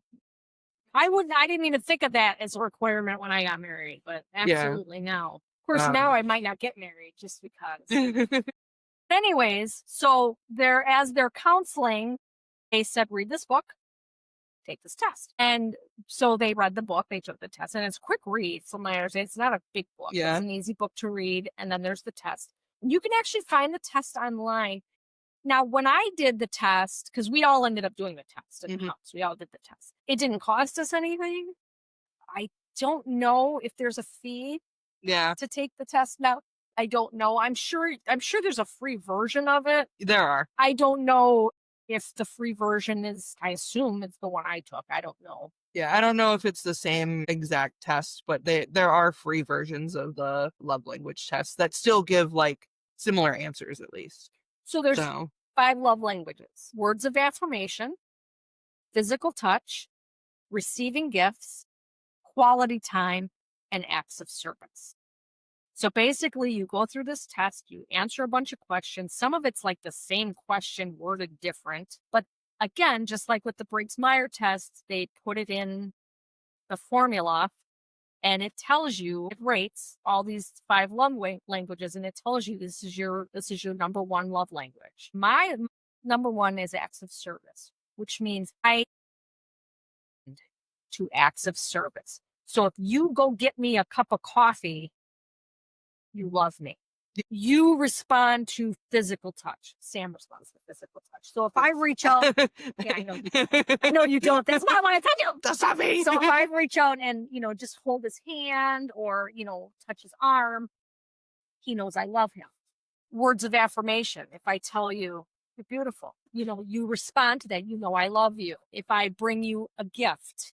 I didn't even think of that as a requirement when I got married, but Yeah. absolutely now. Of course, now I might not get married just because. Anyways, so as they're counseling, they said, read this book, take this test. And so they read the book, they took the test, and it's a quick read from my understanding. It's not a big book. Yeah. It's an easy book to read. And then there's the test. You can actually find the test online. Now, when I did the test, because we all ended up doing the test at the house, we all did the test. It didn't cost us anything. I don't know if there's a fee to take the test now. I don't know. I'm sure there's a free version of it. There are. I don't know if the free version I assume it's the one I took. I don't know. Yeah, I don't know if it's the same exact test, but there are free versions of the love language test that still give like similar answers at least. So there's 5 love languages: words of affirmation, physical touch, receiving gifts, quality time, and acts of service. So basically, you go through this test, you answer a bunch of questions. Some of it's like the same question worded different. But again, just like with the Briggs-Meyer test, they put it in the formula and it tells you, it rates all these 5 love languages, and it tells you this is your number 1 love language. My number 1 is acts of service, which means I to acts of service. So if you go get me a cup of coffee, you love me. You respond to physical touch. Sam responds to physical touch. So if I reach out, yeah, I know you don't. I know you don't. That's why I want to touch you. That's not me. So if I reach out and, just hold his hand or, touch his arm, he knows I love him. Words of affirmation. If I tell you, you're beautiful, you respond to that. I love you. If I bring you a gift,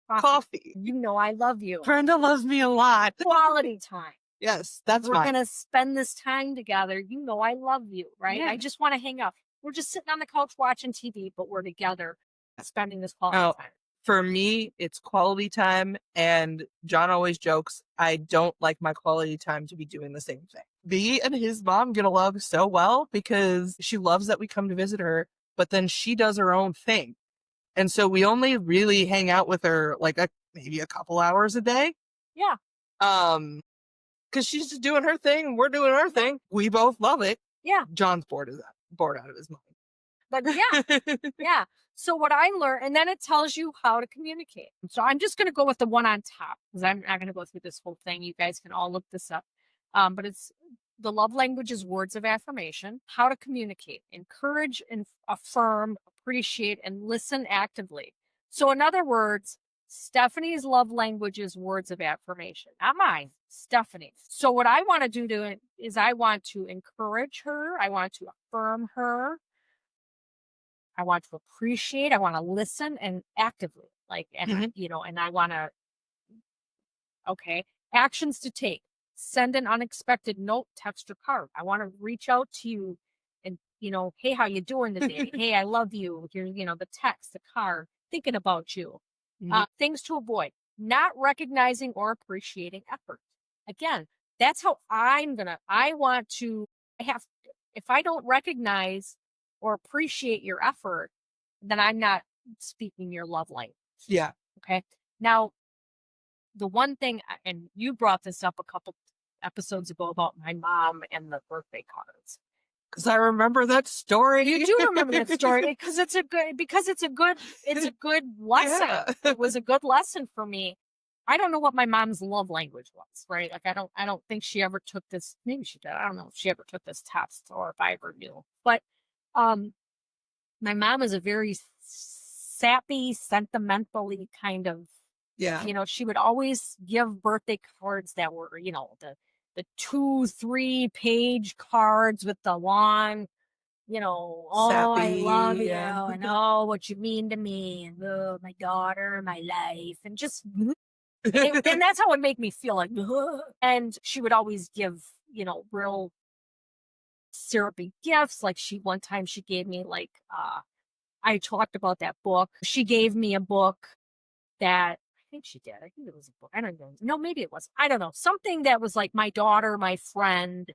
coffee, I love you. Brenda loves me a lot. Quality time. Yes, that's We're going to spend this time together. I love you, right? Yeah. I just want to hang out. We're just sitting on the couch watching TV, but we're together spending this quality time. For me, it's quality time. And John always jokes, I don't like my quality time to be doing the same thing. B and his mom get along so well because she loves that we come to visit her, but then she does her own thing. And so we only really hang out with her like maybe a couple hours a day. Yeah. Because she's just doing her thing, we're doing our thing. We both love it. Yeah. John's bored out of his mind. But yeah, yeah. So what I learned, and then it tells you how to communicate. So I'm just going to go with the one on top because I'm not going to go through this whole thing. You guys can all look this up. But it's the love language is words of affirmation, how to communicate, encourage and affirm, appreciate, and listen actively. So in other words, Stephanie's love language is words of affirmation, not mine, Stephanie's. So what I want to do is I want to encourage her. I want to affirm her. I want to appreciate. I want to listen and actively, and I want to, actions to take. Send an unexpected note, text, or card. I want to reach out to you and, hey, how you doing today? Hey, I love you. Here's, the text, the card, thinking about you. Things to avoid: not recognizing or appreciating effort. Again, that's how if I don't recognize or appreciate your effort, then I'm not speaking your love language. Yeah. Okay. Now, the one thing, and you brought this up a couple episodes ago about my mom and the birthday cards. Because I remember that story. You do remember that story because it's a good lesson. Yeah. It was a good lesson for me. I don't know what my mom's love language was, right? Like I don't think she ever took this. Maybe she did. I don't know if she ever took this test or if I ever knew. But um my mom is a very sappy, sentimentally kind of, Yeah. she would always give birthday cards that were, the 2, 3 page cards with the long, oh, I love Sappy. you, Yeah. and oh, what you mean to me, and oh, my daughter, my life, and just, and that's how it would make me feel like, and she would always give, real syrupy gifts. Like one time she gave me like, I talked about that book. She gave me a book that I think she did. I think it was a book. I don't know. No, maybe it was. I don't know. Something that was like my daughter, my friend,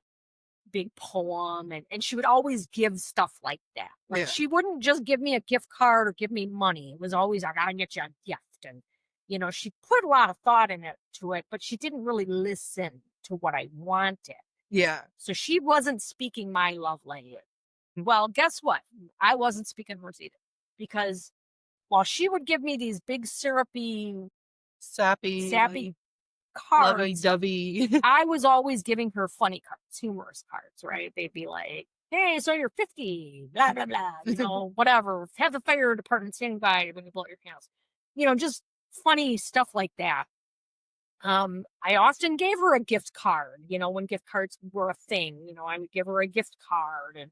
big poem. And she would always give stuff like that. Like Yeah. she wouldn't just give me a gift card or give me money. It was always, I gotta get you a gift. And, she put a lot of thought in it to it, but she didn't really listen to what I wanted. Yeah. So she wasn't speaking my love language. Well, guess what? I wasn't speaking hers either because while she would give me these big syrupy, sappy Sappy, lovey cards, dovey. I was always giving her funny cards, humorous cards, right? They'd be like, hey, so you're 50, blah, blah, blah, whatever. Have the fire department standing by when you blow out your candles. Just funny stuff like that. I often gave her a gift card, when gift cards were a thing, I would give her a gift card and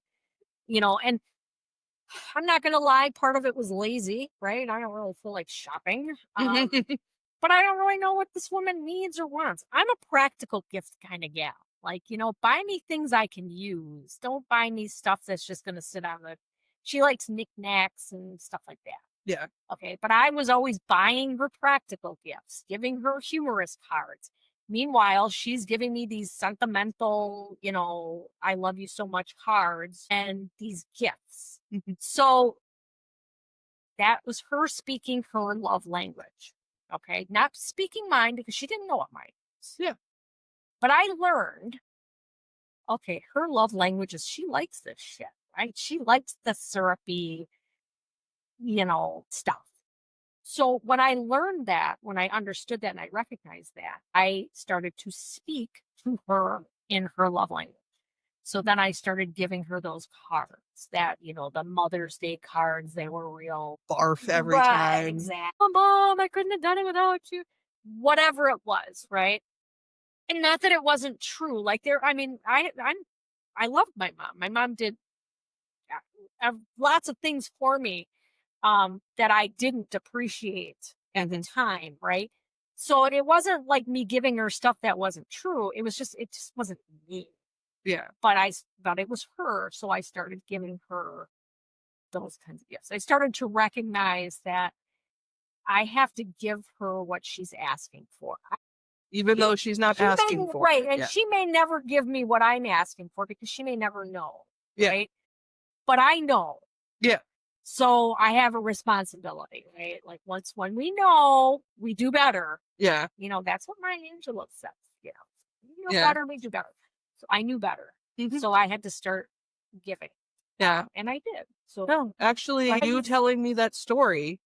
I'm not gonna lie, part of it was lazy, right? I don't really feel like shopping. But I don't really know what this woman needs or wants. I'm a practical gift kind of gal. Like, buy me things I can use. Don't buy me stuff that's just gonna sit on the she likes knickknacks and stuff like that. Yeah. Okay. But I was always buying her practical gifts, giving her humorous cards. Meanwhile, she's giving me these sentimental, I love you so much cards and these gifts. So that was her speaking her love language. Okay. Not speaking mine because she didn't know what mine was. Yeah. But I learned, okay, her love language is she likes this shit, right? She likes the syrupy, stuff. So when I learned that, when I understood that and I recognized that, I started to speak to her in her love language. So then I started giving her those cards that, the Mother's Day cards, they were real. Barf every Right, time. exactly. Oh, Mom, I couldn't have done it without you. Whatever it was, right? And not that it wasn't true. Like I mean, I loved my mom. My mom did lots of things for me that I didn't appreciate at the time, right? So it wasn't like me giving her stuff that wasn't true. It just wasn't me. Yeah. But it was her, so I started giving her those kinds of gifts. I started to recognize that I have to give her what she's asking for. Even though she's not asking for Right, it. and Yeah. she may never give me what I'm asking for because she may never know, Yeah. right? But I know. Yeah. So I have a responsibility, right? Like when we know, we do better. Yeah. That's what my angel says. We know Yeah. better, we do better. So I knew better. Mhm. So I had to start giving. Yeah. And I did. So No, actually, Right. you telling me that story,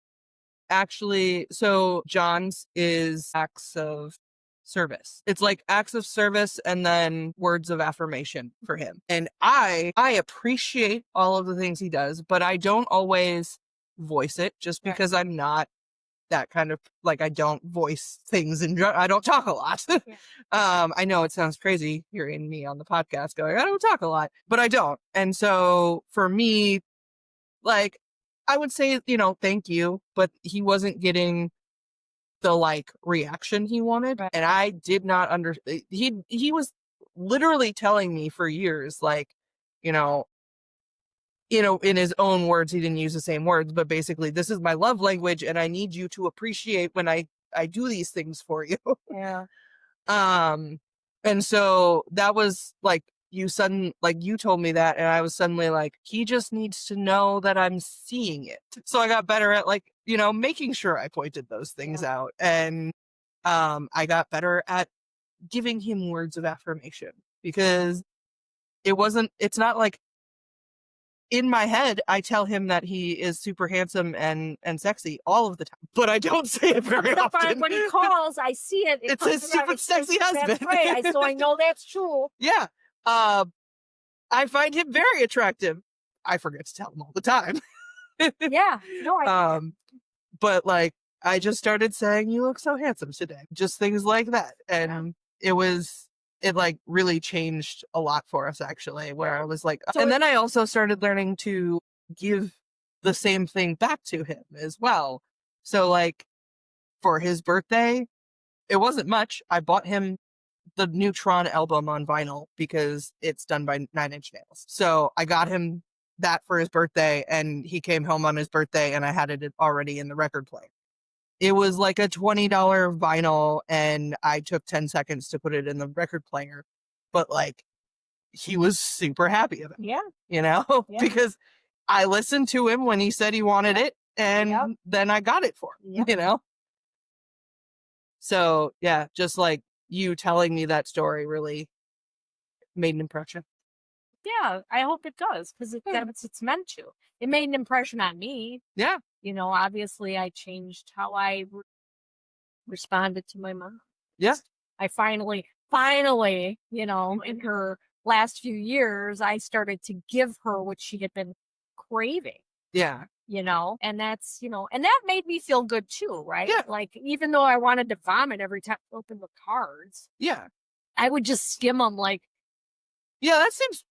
so John's is acts of service. It's like acts of service and then words of affirmation for him. And I appreciate all of the things he does, but I don't always voice it just Right. because I'm not that kind of like I don't voice things and I don't talk a lot. Yeah. I know it sounds crazy hearing me on the podcast going, I don't talk a lot, but I don't. And so for me, like I would say, thank you, but he wasn't getting the like reaction he wanted. Right. And I did not he was literally telling me for years, like, you know, in his own words, he didn't use the same words, but basically, this is my love language, and I need you to appreciate when I do these things for you. Yeah. And so that was like you told me that, and I was suddenly like, he just needs to know that I'm seeing it. So I got better at like, making sure I pointed those things out, and I got better at giving him words of affirmation because it's not like in my head, I tell him that he is super handsome and sexy all of the time, but I don't say it very often. When he calls, I see it. It's comes his out, stupid it says, sexy husband. That's right. So I know that's true. Yeah. I find him very attractive. I forget to tell him all the time. Yeah. No, But like, I just started saying, "You look so handsome today." Just things like that. And it like really changed a lot for us, actually, where I was like, and then I also started learning to give the same thing back to him as well. So like, for his birthday, it wasn't much. I bought him the new Tron album on vinyl because it's done by Nine Inch Nails. So I got him that for his birthday, and he came home on his birthday, and I had it already in the record player. It was like a $20 vinyl, and I took 10 seconds to put it in the record player. But like, he was super happy about it. Yeah. Yeah. Because I listened to him when he said he wanted it, and then I got it for him, So yeah, just like you telling me that story really made an impression. Yeah. I hope it does because it's meant to. It made an impression on me. Yeah. Obviously, I changed how I responded to my mom. Yeah. I finally, in her last few years, I started to give her what she had been craving. Yeah. And that's, and that made me feel good too, right? Yeah. Like, even though I wanted to vomit every time I opened the cards, Yeah. I would just skim them like, yeah, that seems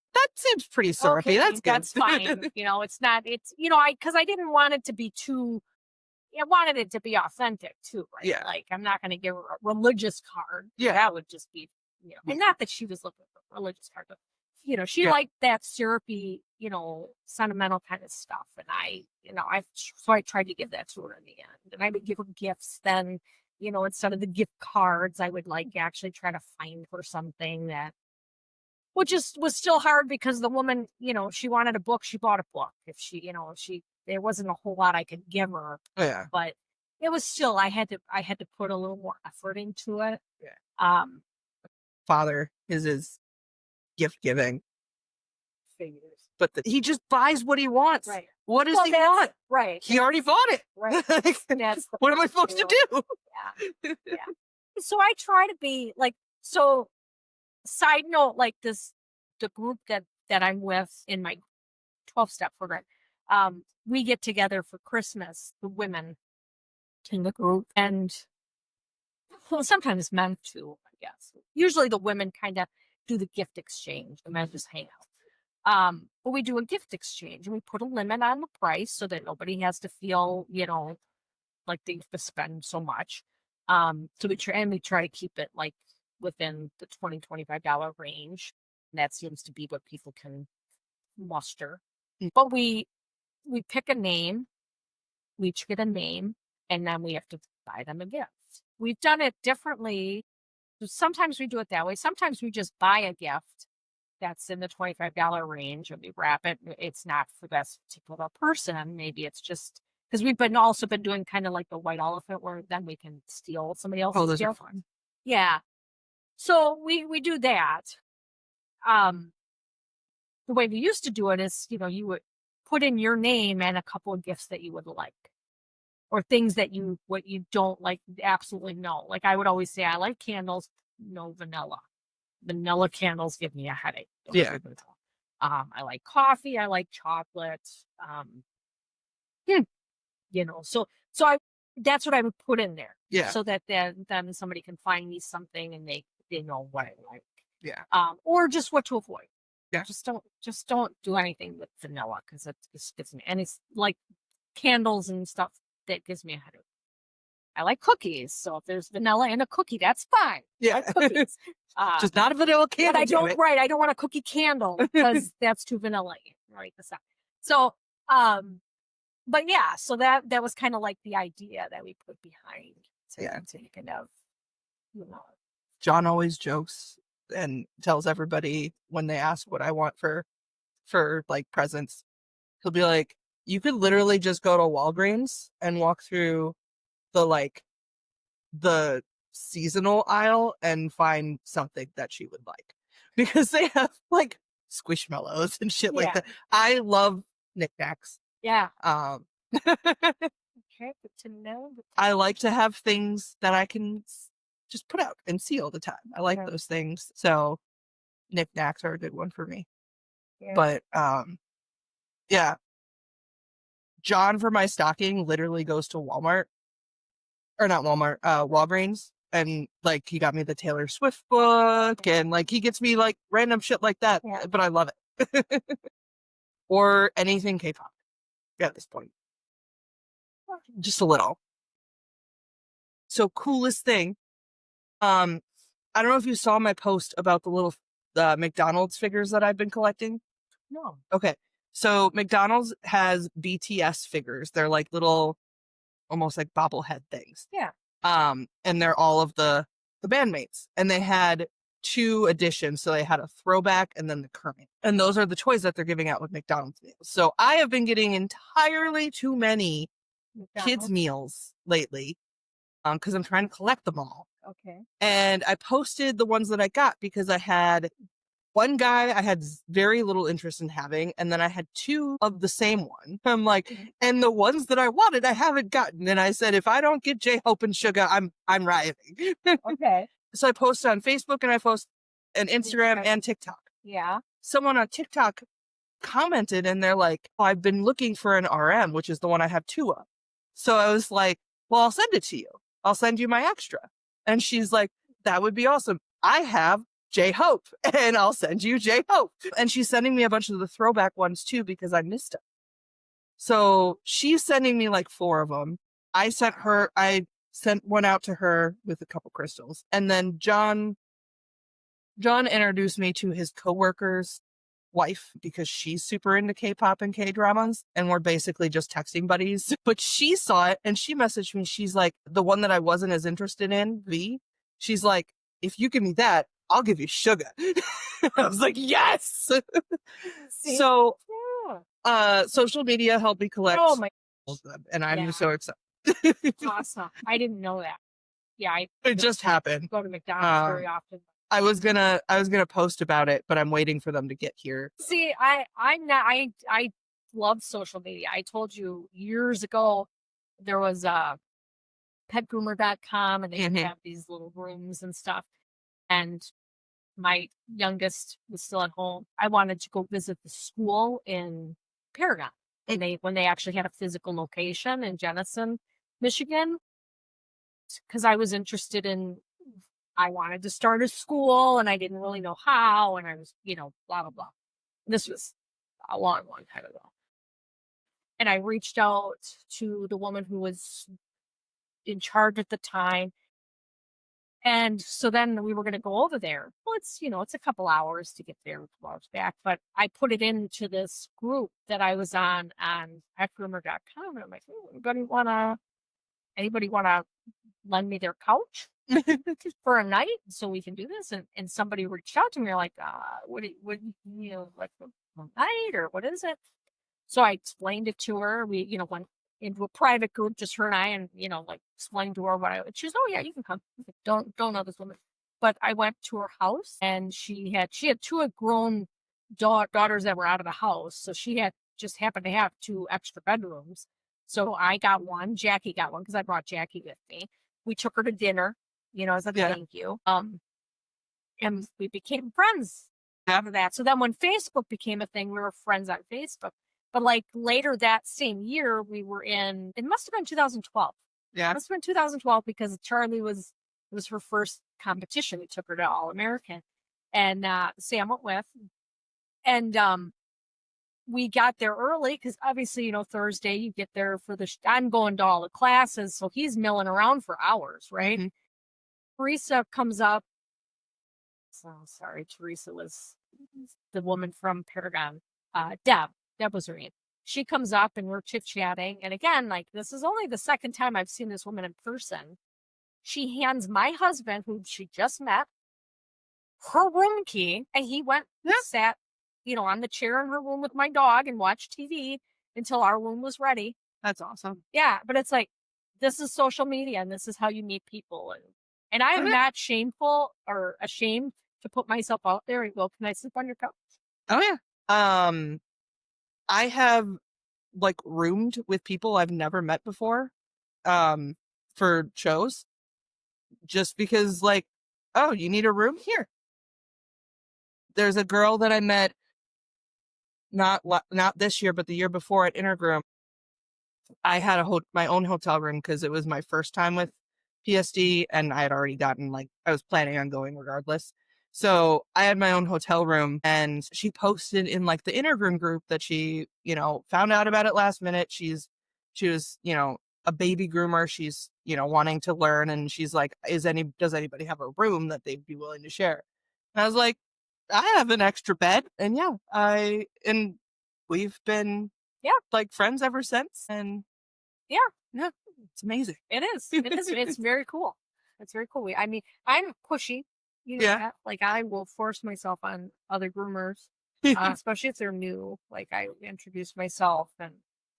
pretty syrupy. okay, That's good. that's fine. Because I didn't want it to be too, I wanted it to be authentic too, right? Yeah. Like, I'm not going to give her a religious card. Yeah. That would just be, and not that she was looking for a religious card, but, she liked that syrupy, sentimental kind of stuff. And so I tried to give that to her in the end. And I would give her gifts then, instead of the gift cards, I would like actually try to find her something that, which was still hard because the woman, she wanted a book, she bought a book. If there wasn't a whole lot I could give her. Oh, yeah. But it was still, I had to put a little more effort into it. Yeah. Father is his gift giving. Figures. But he just buys what he wants. Right. What does he want? Right. He already bought it. Right. What am I supposed to do? Yeah. So I try to be like, so side note, like the group that I'm with in my 12-step program, we get together for Christmas, the women in the group, and sometimes men too, I guess. Usually the women kind of do the gift exchange, the men just hang out. But we do a gift exchange and we put a limit on the price so that nobody has to feel, like they have to spend so much. So we try to keep it like within the $20-$25 range. And that seems to be what people can muster. But we pick a name, we each get a name, and then we have to buy them a gift. We've done it differently. Sometimes we do it that way. Sometimes we just buy a gift that's in the $25 range and we wrap it. It's not for that particular person. Maybe it's just because we've also been doing kind of like the white elephant where then we can steal somebody else's those gift. are fun. Yeah. So we do that. The way we used to do it is, you would put in your name and a couple of gifts that you would like, or things that what you don't like, absolutely no. Like I would always say, I like candles, no vanilla. Vanilla candles give me a headache. Yeah. I like coffee. I like chocolate. So that's what I would put in there. Yeah. So that then somebody can find me something and they know what I like. Yeah. Or just what to avoid. Yeah. Just don't do anything with vanilla because it gives me, and it's like candles and stuff that gives me a headache. I like cookies, so if there's vanilla in a cookie, that's fine. Yeah. Cookies. Just not a vanilla candle. But I don't. Right, I don't want a cookie candle because that's too vanilla. Right, the stuff. So, but yeah, so that was kind of like the idea that we put behind to kind of, John always jokes and tells everybody when they ask what I want for like presents, he'll be like, you could literally just go to Walgreens and walk through the seasonal aisle and find something that she would like, because they have like squishmallows and shit like that. I love knickknacks. Yeah. Um, Okay, good to know. I like to have things that I can just put out and see all the time. I like Yeah. those things. So knickknacks are a good one for me. Yeah. But yeah, John for my stocking literally goes to Walmart or not Walmart, Walgreens. And like he got me the Taylor Swift book and like he gets me like random shit like that, Yeah. but I love it. Or anything K-pop at this point. Just a little. So coolest thing. I don't know if you saw my post about the little McDonald's figures that I've been collecting. No. Okay. So McDonald's has BTS figures. They're like little almost like bobblehead things. Yeah. And they're all of the bandmates. And they had two editions. So they had a throwback and then the current. And those are the toys that they're giving out with McDonald's meals. So I have been getting entirely too many kids' McDonald's. meals lately. Because I'm trying to collect them all. Okay. And I posted the ones that I got because I had one guy I had very little interest in having, and then I had two of the same one. I'm like, and the ones that I wanted, I haven't gotten. And I said, if I don't get J-Hope and Sugar, I'm rioting. Okay. So I posted on Facebook and I posted on Instagram and TikTok. Yeah. Someone on TikTok commented and they're like, oh, I've been looking for an RM, which is the one I have two of. So I was like, well, I'll send it to you. I'll send you my extra. And she's like, that would be awesome. I have J-Hope and I'll send you J-Hope. And she's sending me a bunch of the throwback ones too because I missed them. So she's sending me like 4 of them. I sent one out to her with a couple crystals. And then John introduced me to his coworker's wife because she's super into K-pop and K-dramas and we're basically just texting buddies. But she saw it and she messaged me. She's like, the one that I wasn't as interested in, V, she's like, if you give me that, I'll give you Sugar. I was like, yes. See? So Yeah. social media helped me collect Oh my. all of them, and I'm Yeah. so excited. Awesome. I didn't know that. Yeah, I It just happened. go to McDonald's very often. I was gonna post about it, but I'm waiting for them to get here. See, I'm not I love social media. I told you years ago there was petgroomer.com and they Mhm. have these little rooms and stuff. And my youngest was still at home. I wanted to go visit the school in Paragon. And when they actually had a physical location in Jenison, Michigan, because I was interested in I wanted to start a school and I didn't really know how and I was, blah blah blah. This was a long, long time ago. And I reached out to the woman who was in charge at the time. And so then we were going to go over there. Well, it's a couple hours to get there, a couple hours back. But I put it into this group that I was on petgroomer.com. And I'm like, "Oh, anybody wanna lend me their couch for a night so we can do this?" And somebody reached out to me, like, like a night or what is it? So I explained it to her. We, went into a private group, just her and I, and like explained to her what I. She was, oh yeah, you can come. I was like, don't know this woman, but I went to her house, and she had 2 grown daughters that were out of the house, so she had just happened to have 2 extra bedrooms. So I got one, Jackie got one because I brought Jackie with me. We took her to dinner, as a Yeah. thank you. And we became friends after that. So then when Facebook became a thing, we were friends on Facebook. But like later that same year, we were it must have been 2012. Yeah. It must have been 2012 because Charlie it was her first competition. We took her to All American and Sam went with. And we got there early because obviously, Thursday you get there for I'm going to all the classes. So he's milling around for hours, right? Mhm. Teresa comes up. So sorry, Teresa was the woman from Paragon. Deb was her name. She comes up and we're chit-chatting. And again, like this is only the second time I've seen this woman in person. She hands my husband, who she just met, her room key, and he went Yeah. sat, on the chair in her room with my dog and watched TV until our room was ready. That's awesome. Yeah, but it's like this is social media and this is how you meet people. And I am Okay. not shameful or ashamed to put myself out there and go, can I sleep on your couch? Oh yeah. I have like roomed with people I've never met before, um, for shows, just because like, oh, you need a room here. There's a girl that I met not this year, but the year before at Intergroom. I had my own hotel room because it was my first time with PSD, and I had already gotten like I was planning on going regardless. So I had my own hotel room, and she posted in like the Intergroom group that she, found out about it last minute. She was, a baby groomer. She's, wanting to learn, and she's like, does anybody have a room that they'd be willing to share? And I was like, I have an extra bed, and yeah, and we've been Yeah. like friends ever since, and Yeah. yeah, it's amazing. It is. It is. It's very cool. It's very cool. I mean, I'm pushy. You know Yeah. that. Like, I will force myself on other groomers, especially if they're new. Like, I introduce myself, and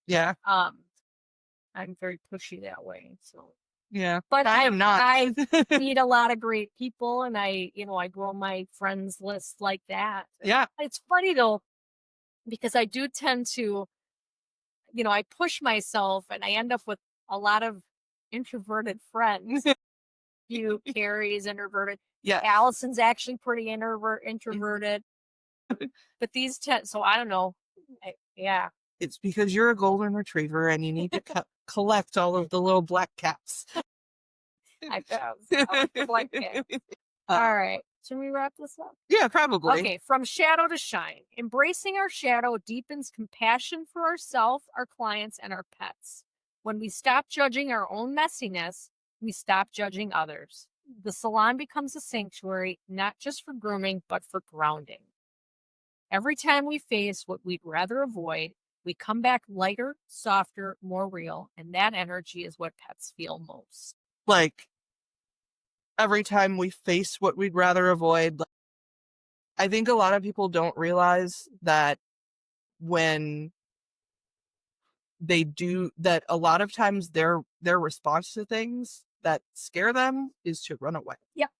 Yeah. I'm very pushy that way. So, Yeah. but I am not. I meet a lot of great people, and I grow my friends list like that. Yeah. It's funny though, because I do tend to, I push myself, and I end up with a lot of introverted friends. You, Carrie's introverted. Yeah. Allison's actually pretty introverted. But these 10, so I don't know. Yeah. It's because you're a golden retriever and you need to collect all of the little black cats. I like the black cat. All right. Should we wrap this up? Yeah, probably. Okay. From shadow to shine. Embracing our shadow deepens compassion for ourselves, our clients, and our pets. When we stop judging our own messiness, we stop judging others. The salon becomes a sanctuary, not just for grooming, but for grounding. Every time we face what we'd rather avoid, we come back lighter, softer, more real, and that energy is what pets feel most. Like, every time we face what we'd rather avoid, I think a lot of people don't realize that when they do that, a lot of times their response to things that scare them is to run away. Yep.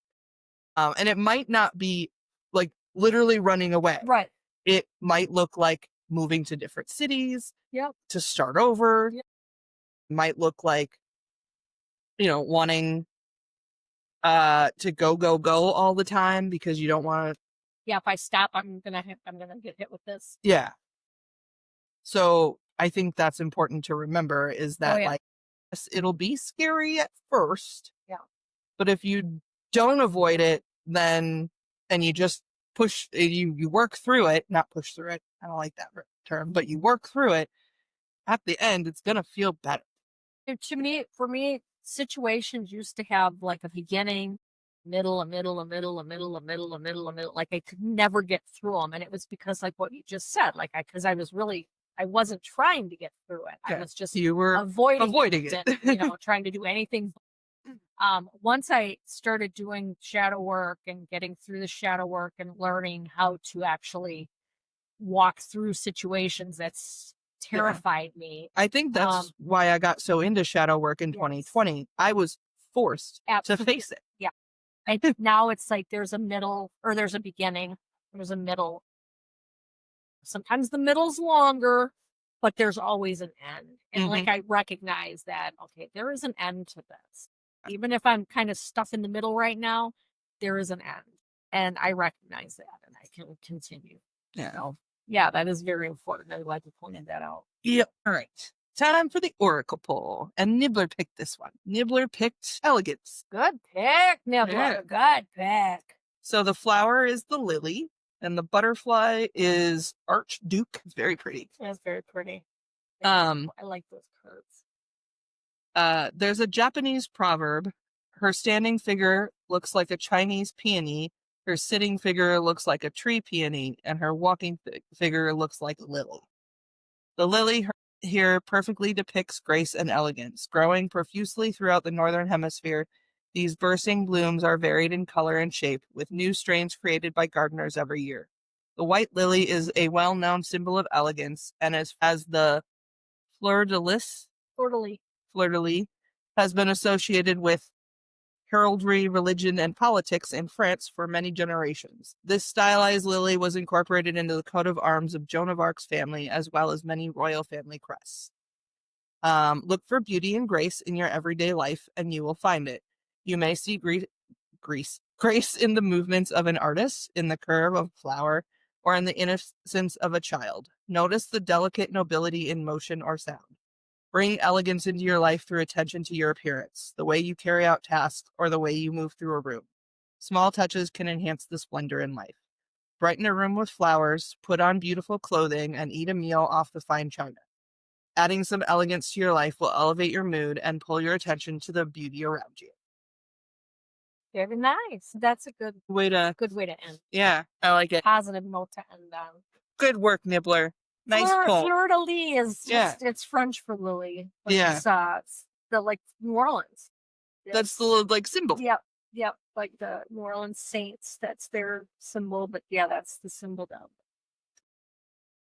And it might not be like literally running away. Right. It might look like moving to different cities. Yep. To start over. Yep. Might look like, wanting to go all the time because you don't want to. Yeah, if I stop, I'm gonna get hit with this. Yeah. So I think that's important to remember is that like, yes, it'll be scary at first. Yeah. But if you don't avoid it, then and you just you work through it, not push through it. I don't like that term, but you work through it. At the end, it's gonna feel better. For me, situations used to have like a beginning, middle, a middle, a middle, a middle, a middle, a middle, a middle. Like I could never get through them, and it was because like what you just said, like because I wasn't trying to get through it. I was just you were avoiding it. And, trying to do anything. Once I started doing shadow work and getting through the shadow work and learning how to actually walk through situations that's terrified me. I think that's why I got so into shadow work in 2020. I was forced to face it. Yeah. And now it's like there's a middle or there's a beginning. There's a middle. Sometimes the middle's longer, but there's always an end. And like I recognize that, okay, there is an end to this. Even if I'm kind of stuck in the middle right now, there is an end. And I recognize that and I can continue. Yeah. So, yeah, that is very important. I'm glad you pointed that out. Yep. All right. Time for the Oracle poll. And Nibbler picked this one. Nibbler picked elegance. Good pick, Nibbler. Yeah. Good pick. So the flower is the lily, and the butterfly is Archduke. It's very pretty. That's very pretty. I like those curves. There's a Japanese proverb. Her standing figure looks like a Chinese peony. Her sitting figure looks like a tree peony, and her walking figure looks like a lily. The lily here perfectly depicts grace and elegance. Growing profusely throughout the northern hemisphere, these bursting blooms are varied in color and shape, with new strains created by gardeners every year. The white lily is a well-known symbol of elegance, and as the fleur de lis has been associated with heraldry, religion, and politics in France for many generations. This stylized lily was incorporated into the coat of arms of Joan of Arc's family, as well as many royal family crests. Look for beauty and grace in your everyday life, and you will find it. You may see grace in the movements of an artist, in the curve of a flower, or in the innocence of a child. Notice the delicate nobility in motion or sound. Bring elegance into your life through attention to your appearance, the way you carry out tasks, or the way you move through a room. Small touches can enhance the splendor in life. Brighten a room with flowers, put on beautiful clothing, and eat a meal off the fine china. Adding some elegance to your life will elevate your mood and pull your attention to the beauty around you. Very nice. That's a Way to, good way to end. yeah, I like it. Positive note to end on. Good work, Nibbler. Nice poem. Fleur de lis is Yeah. just it's French for lily. But Yeah. it's the like New Orleans. That's the little, like, symbol. Yep. Yep. Like the New Orleans Saints. That's their symbol, but yeah, that's the symbol down.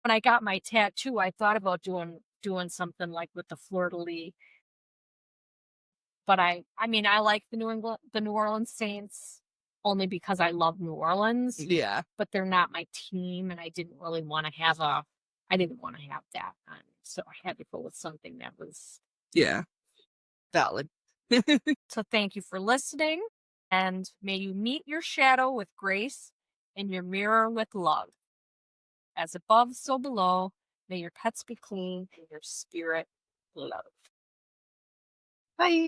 When I got my tattoo, I thought about doing something like with the fleur de lis. But I mean, I like the New Orleans Saints only because I love New Orleans, Yeah. but they're not my team, and I didn't really want to have I didn't want to have that on, so I had to go with something that was. Yeah. Valid. So thank you for listening, and may you meet your shadow with grace and your mirror with love. As above, so below, may your pets be clean and your spirit love. Bye.